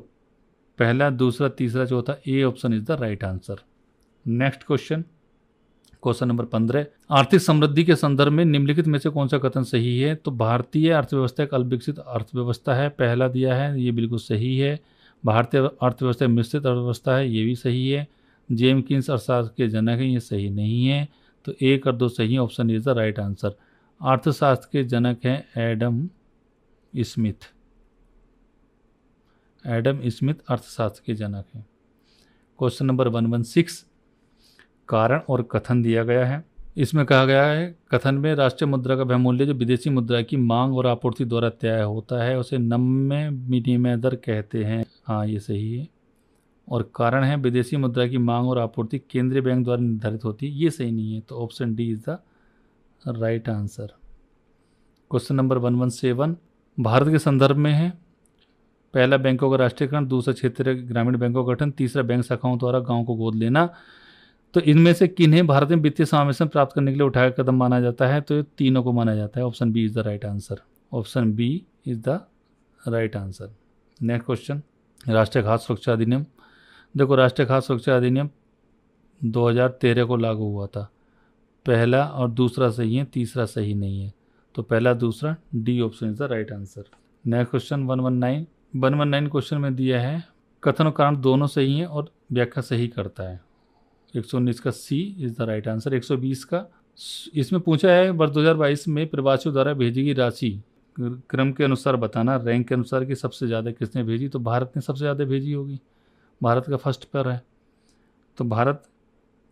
पहला, दूसरा, तीसरा, चौथा, A option is the right answer. Next question number 15, आर्थिक समृद्धि के संदर्भ में निम्नलिखित में से कौन सा कथन सही है। तो भारतीय अर्थव्यवस्था एक अल्पविकसित अर्थव्यवस्था है, पहला दिया है, ये बिल्कुल सही है। भारतीय अर्थव्यवस्था मिश्रित अर्थव्यवस्था है, ये भी सही है। जेम्स कीन्स अर्थशास्त्र के जनक हैं, ये सही नहीं है। तो 1 और 2 सही है, option is the right answer. अर्थशास्त्र के जनक हैं एडम स्मिथ। एडम स्मिथ अर्थशास्त्र के जनक हैं। क्वेश्चन नंबर 116 कारण और कथन दिया गया है। इसमें कहा गया है कथन में राष्ट्रीय मुद्रा का वह मूल्य जो विदेशी मुद्रा की मांग और आपूर्ति द्वारा तय होता है उसे नम्य विनिमय दर कहते हैं। हाँ, ये सही है। और कारण है विदेशी मुद्रा की मांग और आपूर्ति केंद्रीय बैंक द्वारा निर्धारित होती है, ये सही नहीं है। तो option D is the right answer. Question number 117 Bharat के संदर्भ में है। पहला बैंकों का राष्ट्रीयकरण, दूसरा क्षेत्रीय ग्रामीण बैंकों का गठन, तीसरा बैंक शाखाओं द्वारा गांव को गोद लेना। तो इनमें से किन्हें भारत में वित्तीय समावेशन प्राप्त करने के लिए उठाया कदम माना जाता है? तो ये तीनों को माना जाता है। Option B is the right answer. Option B is the right answer. Next question, राष्ट्रीय खाद्य सुरक्षा अधिनियम। देखो, राष्ट्रीय खाद्य सुरक्षा अधिनियम 2013 को लागू हुआ था। पहला और दूसरा सही है, तीसरा सही नहीं है। तो पहला दूसरा D option is the right answer. Next question 119 question में दिया है कथन और कारण दोनों सही हैं और व्याख्या सही करता है। 119 का सी इज द राइट आंसर। 120 का इसमें पूछा है वर्ष 2022 में प्रवासियों द्वारा भेजी गई राशि क्रम के अनुसार बताना, रैंक के अनुसार कि सबसे ज़्यादा किसने भेजी। तो भारत ने सबसे ज़्यादा भेजी होगी, भारत का फर्स्ट पर है, तो भारत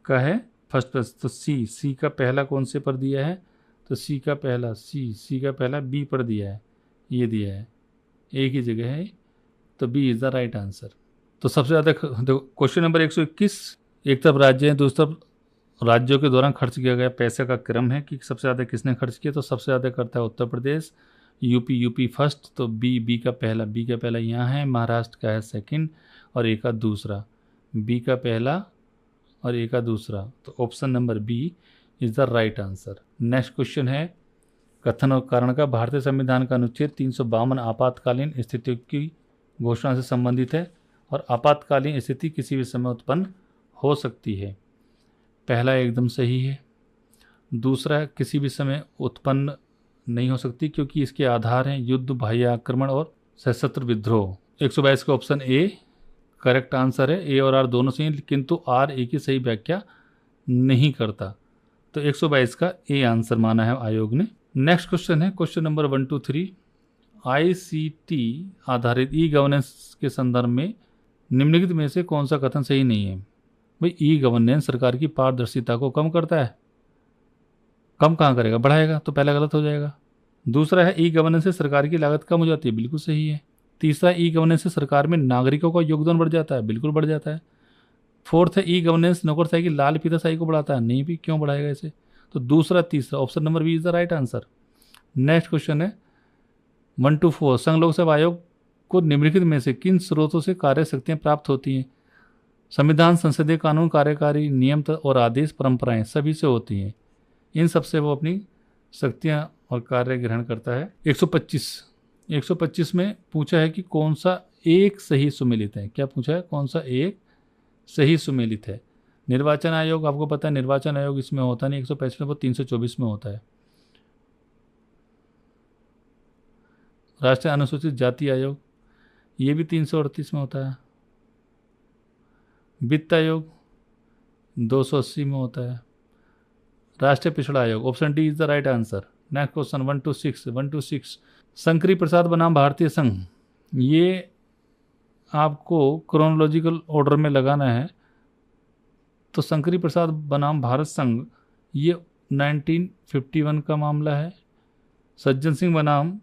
का है फर्स्ट पर। तो सी का पहला कौन से पर दिया है? तो सी का पहला बी पर दिया है, ये दिया है, एक ही जगह है, तो B is the right answer. तो सबसे ज़्यादा देखो क्वेश्चन नंबर 121, एक तरफ राज्य है, दूसरी तरफ राज्यों के दौरान खर्च किया गया पैसे का क्रम है कि सबसे ज़्यादा किसने खर्च किया। तो सबसे ज़्यादा करता है उत्तर प्रदेश, यूपी फर्स्ट, तो बी का पहला यहाँ है, महाराष्ट्र का है सेकंड और ए का दूसरा, बी का पहला और ए का दूसरा। तो option number B is the right answer. Next question है कथन और कारण का। भारतीय संविधान का अनुच्छेद 352 आपातकालीन स्थितियों की घोषणा से संबंधित है और आपातकालीन स्थिति किसी भी समय उत्पन्न हो सकती है। पहला एकदम सही है, दूसरा किसी भी समय उत्पन्न नहीं हो सकती क्योंकि इसके आधार हैं युद्ध, बाह्य आक्रमण और सशस्त्र विद्रोह। 122 का ऑप्शन ए करेक्ट आंसर है। ए और आर दोनों सही, किंतु आर ए की सही व्याख्या नहीं करता, तो 122 का ए आंसर माना है आयोग ने। नेक्स्ट क्वेश्चन है क्वेश्चन नंबर 123, ICT आधारित ई गवर्नेंस के संदर्भ में निम्नलिखित में से कौन सा कथन सही नहीं है? भाई, ई गवर्नेंस सरकार की पारदर्शिता को कम करता है। कम कहाँ करेगा, बढ़ाएगा, तो पहला गलत हो जाएगा। दूसरा है ई गवर्नेंस से सरकार की लागत कम हो जाती है, बिल्कुल सही है। तीसरा, ई गवर्नेंस से सरकार में नागरिकों का योगदान बढ़ जाता है, बिल्कुल बढ़ जाता है। फोर्थ है ई गवर्नेंस नौकरशाही की लाल फीताशाही को बढ़ाता है, नहीं भी, क्यों बढ़ाएगा इसे? तो दूसरा तीसरा option number B is the right answer. Next question है 124, संघ लोक सेवा आयोग को निम्नलिखित में से किन स्रोतों से कार्य शक्तियाँ प्राप्त होती हैं? संविधान, संसदीय कानून, कार्यकारी नियम और आदेश, परंपराएं सभी से होती हैं। इन सबसे वो अपनी शक्तियां और कार्य ग्रहण करता है। 125 में पूछा है कि कौन सा एक सही सुमेलित है। क्या पूछा है? कौन सा एक सही सुमेलित है? निर्वाचन आयोग, आपको पता है निर्वाचन आयोग इसमें होता नहीं, 125 में, वो 324 में होता है। राष्ट्रीय अनुसूचित जाति आयोग, ये भी 338 में होता है। वित्त आयोग 280 में होता है। राष्ट्रीय पिछड़ा आयोग, option D is the right answer. Next question 126, Shankari Prasad बनाम भारतीय संघ, ये आपको क्रोनोलॉजिकल ऑर्डर में लगाना है। तो शंकरी प्रसाद बनाम भारत संघ ये 1951 का मामला है। सज्जन सिंह बनाम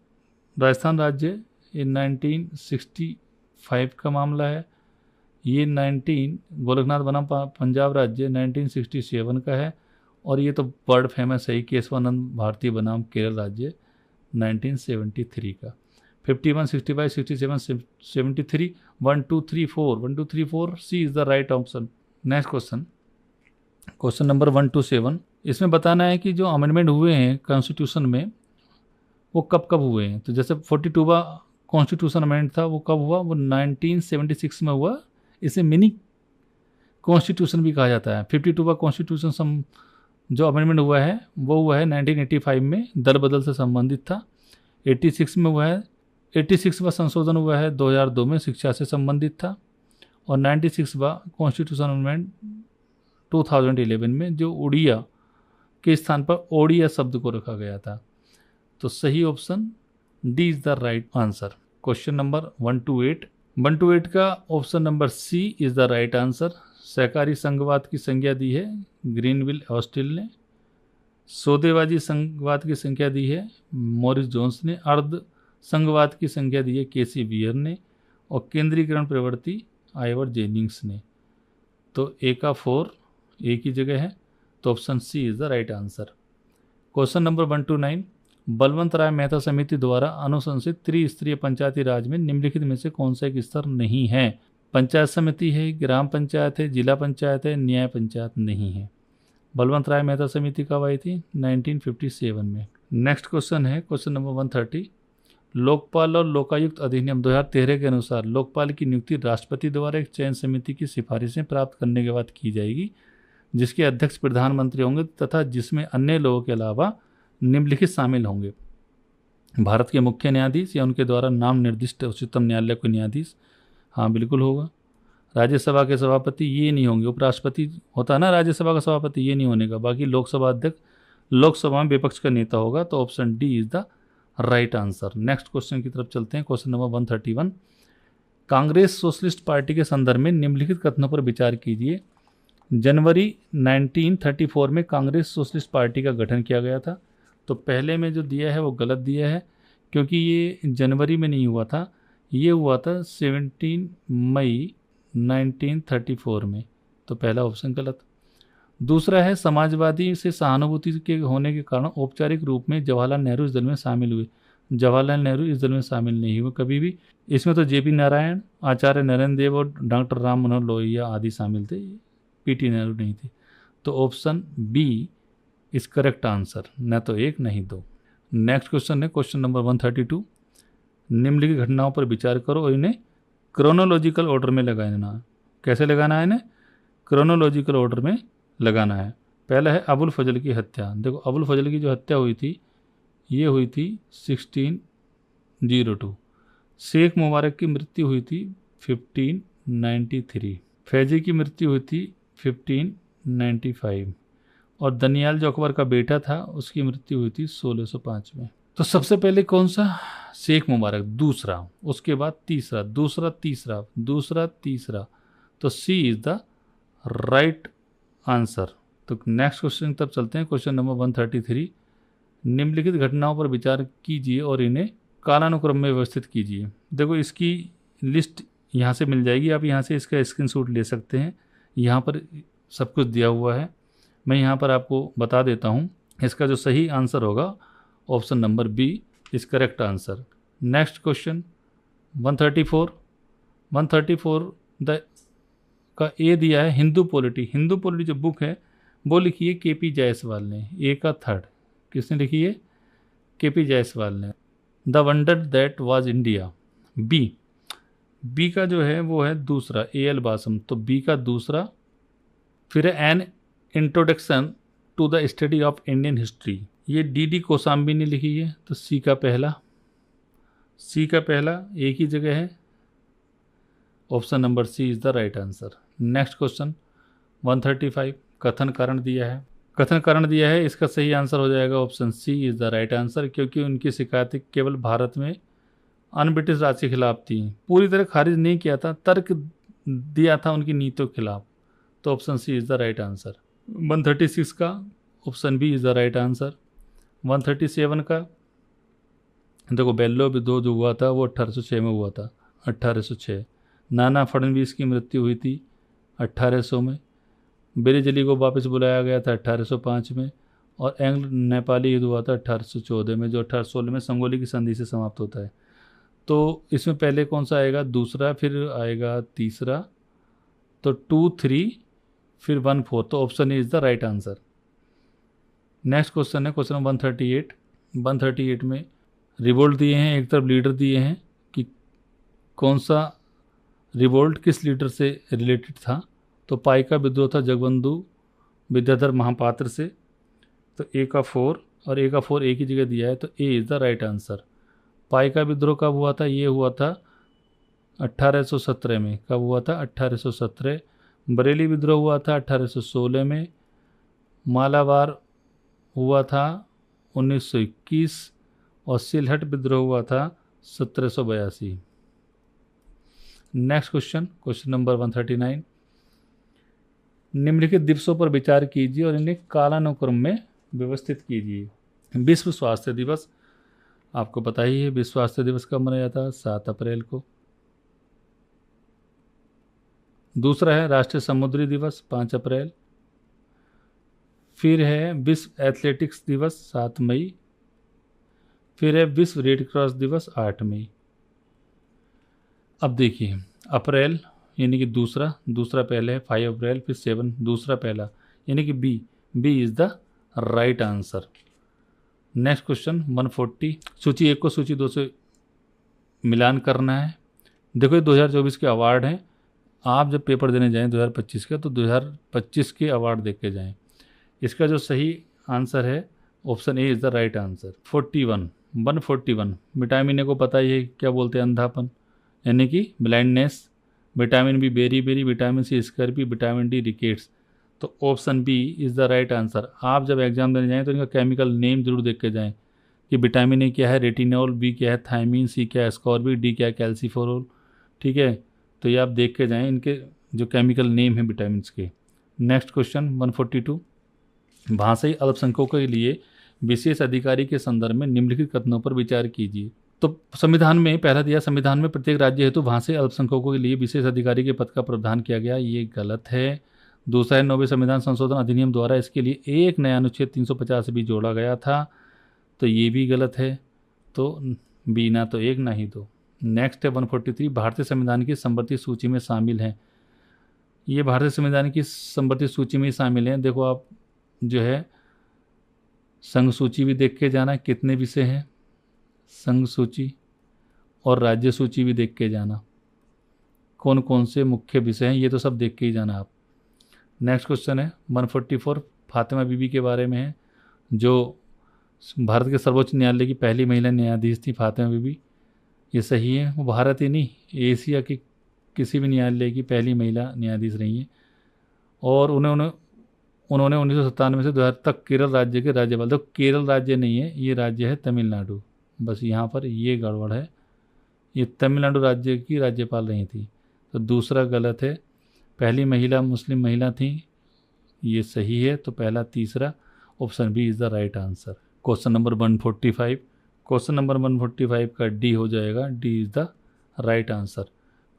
राजस्थान राज्य ये 1965 का मामला है। ये गोरखनाथ बनाम पंजाब राज्य 1967 का है। और ये तो वर्ल्ड फेमस है केशवानंद भारती बनाम केरल राज्य 1973 का। 51, 65, 67, 73, 1, 2, 3, 4 C is the right option. Next question number 127, इसमें बताना है कि जो अमेंडमेंट हुए हैं कॉन्स्टिट्यूशन में वो कब कब हुए हैं। तो जैसे 42वां कॉन्स्टिट्यूशन अमेंडमेंट था, वो कब हुआ? वो 1976 में हुआ। इसे मिनी कॉन्स्टिट्यूशन भी कहा जाता है। 52वां कॉन्स्टिट्यूशन जो अमेंडमेंट हुआ है वो हुआ है 1985 में, दल बदल से संबंधित था। 86 में हुआ है, 86वां संशोधन हुआ है 2002 में, शिक्षा से संबंधित था। और 96वां कॉन्स्टिट्यूशन अमेंडमेंट 2011 में, जो उड़िया के स्थान पर ओडिया शब्द को रखा गया था। तो सही option D is the right answer. Question number 128, 1 to 8 का option number C is the right answer. सहकारी संघवाद की संज्ञा दी है ग्रीनविल हॉस्टिल ने। सौदेबाजी संघवाद की संख्या दी है मॉरिस जोन्स ने। अर्ध संघवाद की संख्या दी है केसी वियर ने। और केंद्रीकरण प्रवृत्ति आइवर जेनिंग्स ने। तो ए का 4 ए की जगह है, तो option C is the right answer. Question number 1 to 9, Balwant Rai Mehta समिति द्वारा अनुशंसित त्रिस्तरीय पंचायती राज में निम्नलिखित में से कौन सा एक स्तर नहीं है? पंचायत समिति है, ग्राम पंचायत है, जिला पंचायत है, न्याय पंचायत नहीं है। बलवंत राय मेहता समिति कब आई थी? 1957 में। नेक्स्ट क्वेश्चन है क्वेश्चन नंबर 130, लोकपाल और लोकायुक्त अधिनियम 2013 के अनुसार लोकपाल की नियुक्ति राष्ट्रपति द्वारा एक चयन समिति की सिफारिशें प्राप्त करने के बाद की जाएगी, जिसके अध्यक्ष प्रधानमंत्री होंगे तथा जिसमें अन्य लोगों के अलावा निम्नलिखित शामिल होंगे: भारत के मुख्य न्यायाधीश या उनके द्वारा नाम निर्दिष्ट उच्चतम न्यायालय के न्यायाधीश, हाँ बिल्कुल होगा। राज्यसभा के सभापति ये नहीं होंगे, उपराष्ट्रपति होता है ना राज्यसभा का सभापति, ये नहीं होने का। बाकी लोकसभा अध्यक्ष लोकसभा में विपक्ष का नेता होगा, तो option D is the right answer. Next question की तरफ चलते हैं। Question number 131, Congress socialist party के संदर्भ में निम्नलिखित कथनों पर विचार कीजिए। जनवरी 1934 में कांग्रेस सोशलिस्ट पार्टी का गठन किया गया था। तो पहले में जो दिया है वो गलत दिया है, क्योंकि ये जनवरी में नहीं हुआ था, ये हुआ था 17 मई 1934 में। तो पहला ऑप्शन गलत। दूसरा है समाजवादी से सहानुभूति के होने के कारण औपचारिक रूप में जवाहरलाल नेहरू इस दल में शामिल हुए। जवाहरलाल नेहरू इस दल में शामिल नहीं हुए कभी भी। इसमें तो जेपी नारायण, आचार्य नरेंद्र देव और डॉक्टर राम मनोहर लोहिया आदि शामिल थे, पीटी नेहरू नहीं थे। तो option B is correct answer, न तो 1 नहीं 2। नेक्स्ट क्वेश्चन है क्वेश्चन नंबर 132, निम्नलिखित घटनाओं पर विचार करो और इन्हें क्रोनोलॉजिकल ऑर्डर में लगाना। कैसे लगाना है इन्हें? क्रोनोलॉजिकल ऑर्डर में लगाना है। पहला है अबुल फजल की हत्या। देखो अबुल फजल की जो हत्या हुई थी ये हुई थी 1602। शेख मुबारक की मृत्यु हुई थी 1593। फैजी की मृत्यु हुई थी 1595। और दनियाल जो अकबर का बेटा था उसकी मृत्यु हुई थी 1605 में। तो सबसे पहले कौन सा? शेख मुबारक। दूसरा, उसके बाद तीसरा, दूसरा तीसरा, दूसरा तीसरा। तो सी इज द राइट आंसर। तो नेक्स्ट क्वेश्चन तब चलते हैं। क्वेश्चन नंबर 133, निम्नलिखित घटनाओं पर विचार कीजिए और इन्हें कालानुक्रम में व्यवस्थित कीजिए। देखो इसकी लिस्ट यहाँ से मिल जाएगी, आप यहाँ से इसका स्क्रीनशॉट ले सकते हैं। यहाँ पर सब कुछ दिया हुआ है, मैं यहाँ पर आपको बता देता हूँ। इसका जो सही आंसर होगा option number B is correct answer. Next question 134 द का ए दिया है हिंदू पॉलिटी। हिंदू पॉलिटी जो बुक है वो लिखी है केपी जायसवाल ने। ए का 3rd किसने लिखी है? केपी जायसवाल ने। The wonder that was India. B का जो है वो है दूसरा, ए एल बासम। तो बी का दूसरा। फिर an introduction to the study of Indian history, ये डी कोसाम्बी ने लिखी है। तो सी का पहला एक ही जगह है, option number C is the right answer. Next question 135, कथन कारण दिया है। इसका सही आंसर हो जाएगा option C is the right answer, क्योंकि उनकी शिकायतें केवल भारत में अन ब्रिटिश राज के खिलाफ थी, पूरी तरह खारिज नहीं किया था, तर्क दिया था उनकी नीतियों के खिलाफ। तो option C is the right answer. 136 का option B is the right answer. 137 का देखो बेल्लो विद्रोह जो हुआ था वो 1806 में हुआ था, 1806। नाना फडणवीस की मृत्यु हुई थी 1800 में। बेरीज अली को वापस बुलाया गया था 1805 में। और एंग्ल नेपाली युद्ध हुआ था 1814 में, जो 1816 में संगोली की संधि से समाप्त होता है। तो इसमें पहले कौन सा आएगा? दूसरा, फिर आएगा तीसरा। तो 2, 3 फिर 1, 4। तो option is the right answer. Next question है क्वेश्चन 138। 138 में रिवोल्ट दिए हैं, एक तरफ लीडर दिए हैं कि कौन सा रिवोल्ट किस लीडर से रिलेटेड था। तो पाई का विद्रोह था जगबंधु विद्याधर महापात्र से। तो ए का 4 और ए का 4 एक ही जगह दिया है, तो A is the right answer. पाई का विद्रोह कब हुआ था? ये हुआ था 1817 में। कब हुआ था? 1817। बरेली विद्रोह हुआ था 1816 में। मालाबार हुआ था 1921 और सिलहट विद्रोह हुआ था 1782। नेक्स्ट क्वेश्चन, क्वेश्चन नंबर 139, निम्नलिखित दिवसों पर विचार कीजिए और इन्हें कालानुक्रम में व्यवस्थित कीजिए। विश्व स्वास्थ्य दिवस, आपको पता ही है विश्व स्वास्थ्य दिवस कब मनाया जाता है, 7 अप्रैल को। दूसरा है राष्ट्रीय समुद्री दिवस, 5 अप्रैल। फिर है विश्व एथलेटिक्स दिवस, 7 मई। फिर है विश्व रेड क्रॉस दिवस, 8 मई। अब देखिए, अप्रैल यानी कि दूसरा पहले है 5 अप्रैल, फिर 7 दूसरा पहला यानी कि B is the right answer. Next question 140, सूची 1 को सूची 2 से मिलान करना है। देखो ये 2024 के अवार्ड हैं, आप जब पेपर देने जाएं 2025 का तो 2025 के अवार्ड देख के जाएं। इसका जो सही आंसर है option A is the right answer. 141 vitamin A को पता ही है क्या बोलते हैं, अंधापन यानी कि ब्लाइंडनेस। विटामिन बी बेरी, vitamin C scurvy, vitamin D rickets. तो option B is the right answer. आप जब एग्जाम देने जाएं तो इनका केमिकल नेम जरूर देख के जाएं कि विटामिन ए क्या है, रेटिनॉल, बी क्या है, थायमीन, सी क्या है, स्कॉर्बिक, डी क्या है, कैल्सीफेरोल। ठीक है, तो ये आप देख के जाएं इनके जो केमिकल नेम है विटामिन के। नेक्स्ट क्वेश्चन 142, भाषाई अल्पसंख्यकों के लिए विशेष अधिकारी के संदर्भ में निम्नलिखित कथनों पर विचार कीजिए। तो संविधान में पहला दिया, संविधान में प्रत्येक राज्य हेतु भाषाई अल्पसंख्यकों के लिए विशेष अधिकारी के पद का प्रावधान किया गया, ये गलत है। दूसरा है 90वें संविधान संशोधन अधिनियम द्वारा इसके लिए एक नया अनुच्छेद 350 भी जोड़ा गया था, तो ये भी गलत है। तो बी ना तो एक ना ही दो। नेक्स्ट है 143, भारतीय संविधान की समवर्ती सूची में शामिल हैं। ये भारतीय संविधान की समवर्ती सूची में ही शामिल हैं। देखो आप जो है संघ सूची भी देख के जाना कितने विषय हैं, संघ सूची और राज्य सूची भी देख के जाना कौन कौन से मुख्य विषय हैं, ये तो सब देख के ही जाना आप। नेक्स्ट क्वेश्चन है 144, फातिमा बीबी के बारे में है, जो भारत के सर्वोच्च न्यायालय की पहली महिला न्यायाधीश थी फातिमा बीबी। ये सही है, वो भारत ही नहीं एशिया के किसी भी न्यायालय की पहली महिला न्यायाधीश रही हैं। और उन्होंने 1997 से 2000 तक केरल राज्य के राज्यपाल। तो केरल राज्य नहीं है, ये राज्य है तमिलनाडु। बस यहाँ पर ये गड़बड़ है, ये तमिलनाडु राज्य की राज्यपाल रही थी। तो दूसरा गलत है, पहली महिला मुस्लिम महिला थी, ये सही है। तो पहला तीसरा option B is the right answer. Question number 145, question number 145 का डी हो जाएगा, D is the right answer.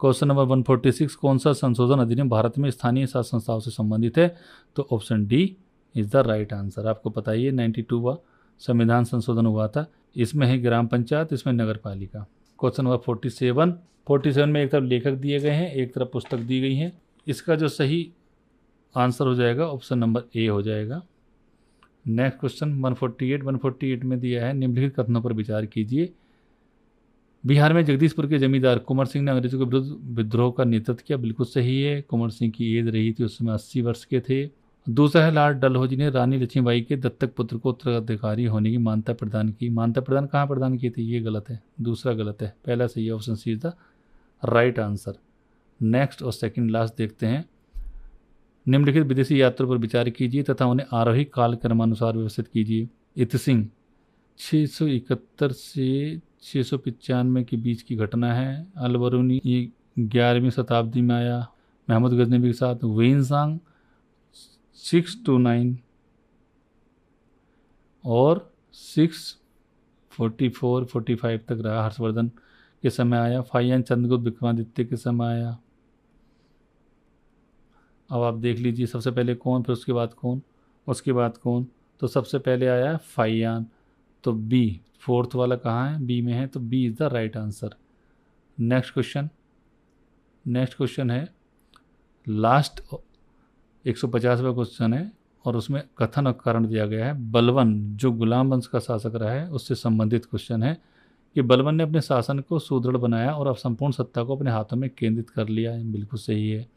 Question number 146, कौन सा संशोधन अधिनियम भारत में स्थानीय शासन संस्थाओं से संबंधित है, तो option D is the right answer. आपको पता ही है 92वां संविधान संशोधन हुआ था, इसमें है ग्राम पंचायत, इसमें नगर पालिका। क्वेश्चन नंबर 47 में एक तरफ लेखक दिए गए हैं, एक तरफ पुस्तक दी गई है। इसका जो सही आंसर हो जाएगा ऑप्शन नंबर ए हो जाएगा। नेक्स्ट क्वेश्चन 148 में दिया है, निम्नलिखित कथनों पर विचार कीजिए। बिहार में जगदीशपुर के जमींदार कुंवर सिंह ने अंग्रेजों के विरुद्ध विद्रोह का नेतृत्व किया, बिल्कुल सही है। कुंवर सिंह की एज रही थी उस समय 80 वर्ष के थे। दूसरा है लॉर्ड डलहौजी ने रानी लक्ष्मीबाई के दत्तक पुत्र को उत्तराधिकारी होने की मान्यता प्रदान की। मान्यता प्रदान कहाँ प्रदान की थी, ये गलत है, दूसरा गलत है, पहला सही है, option C is the right answer. Next और सेकंड लास्ट देखते हैं, निम्नलिखित विदेशी यात्रियों पर विचार कीजिए तथा उन्हें आरोही कालक्रमानुसार व्यवस्थित कीजिए। इतसिंह 671 से 695 के बीच की घटना है। अलबरूनी ये 11वीं शताब्दी में आया महमूद गजनवी के साथ। वेनसांग 629 और 644-45 तक रहा, हर्षवर्धन के समय आया। फाहियान चंद्रगुप्त विक्रमादित्य के समय आया। अब आप देख लीजिए सबसे पहले कौन, फिर उसके बाद कौन, उसके बाद कौन। तो सबसे पहले आया फाहियान, तो बी, फोर्थ वाला कहाँ है, बी में है, तो B is the right answer. Next question है लास्ट 150वां क्वेश्चन है और उसमें कथन और कारण दिया गया है। बलवन जो गुलाम वंश का शासक रहा है उससे संबंधित क्वेश्चन है कि बलवन ने अपने शासन को सुदृढ़ बनाया और अब संपूर्ण सत्ता को अपने हाथों में केंद्रित कर लिया है, बिल्कुल सही है।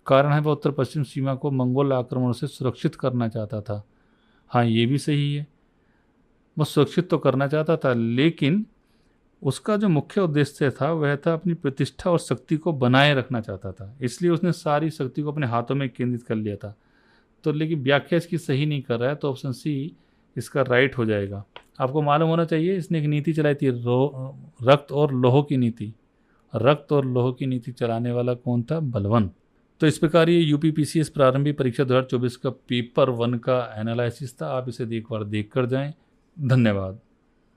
कारण है वह उत्तर पश्चिम सीमा को मंगोल आक्रमणों से सुरक्षित करना चाहता था, हाँ ये भी सही है, वो सुरक्षित तो करना चाहता था लेकिन उसका जो मुख्य उद्देश्य था वह था अपनी प्रतिष्ठा और शक्ति को बनाए रखना चाहता था, इसलिए उसने सारी शक्ति को अपने हाथों में केंद्रित कर लिया था। तो लेकिन व्याख्या इसकी सही नहीं कर रहा है, तो ऑप्शन सी इसका राइट हो जाएगा। आपको मालूम होना चाहिए इसने एक नीति चलाई थी रक्त और लोह की नीति, रक्त और लौह की नीति चलाने वाला कौन था? बलवन। तो इस प्रकार ये यूपीपीसीएस प्रारंभिक परीक्षा 2024 का पेपर 1 का एनालिसिस था। आप इसे एक बार देख कर जाएं। धन्यवाद।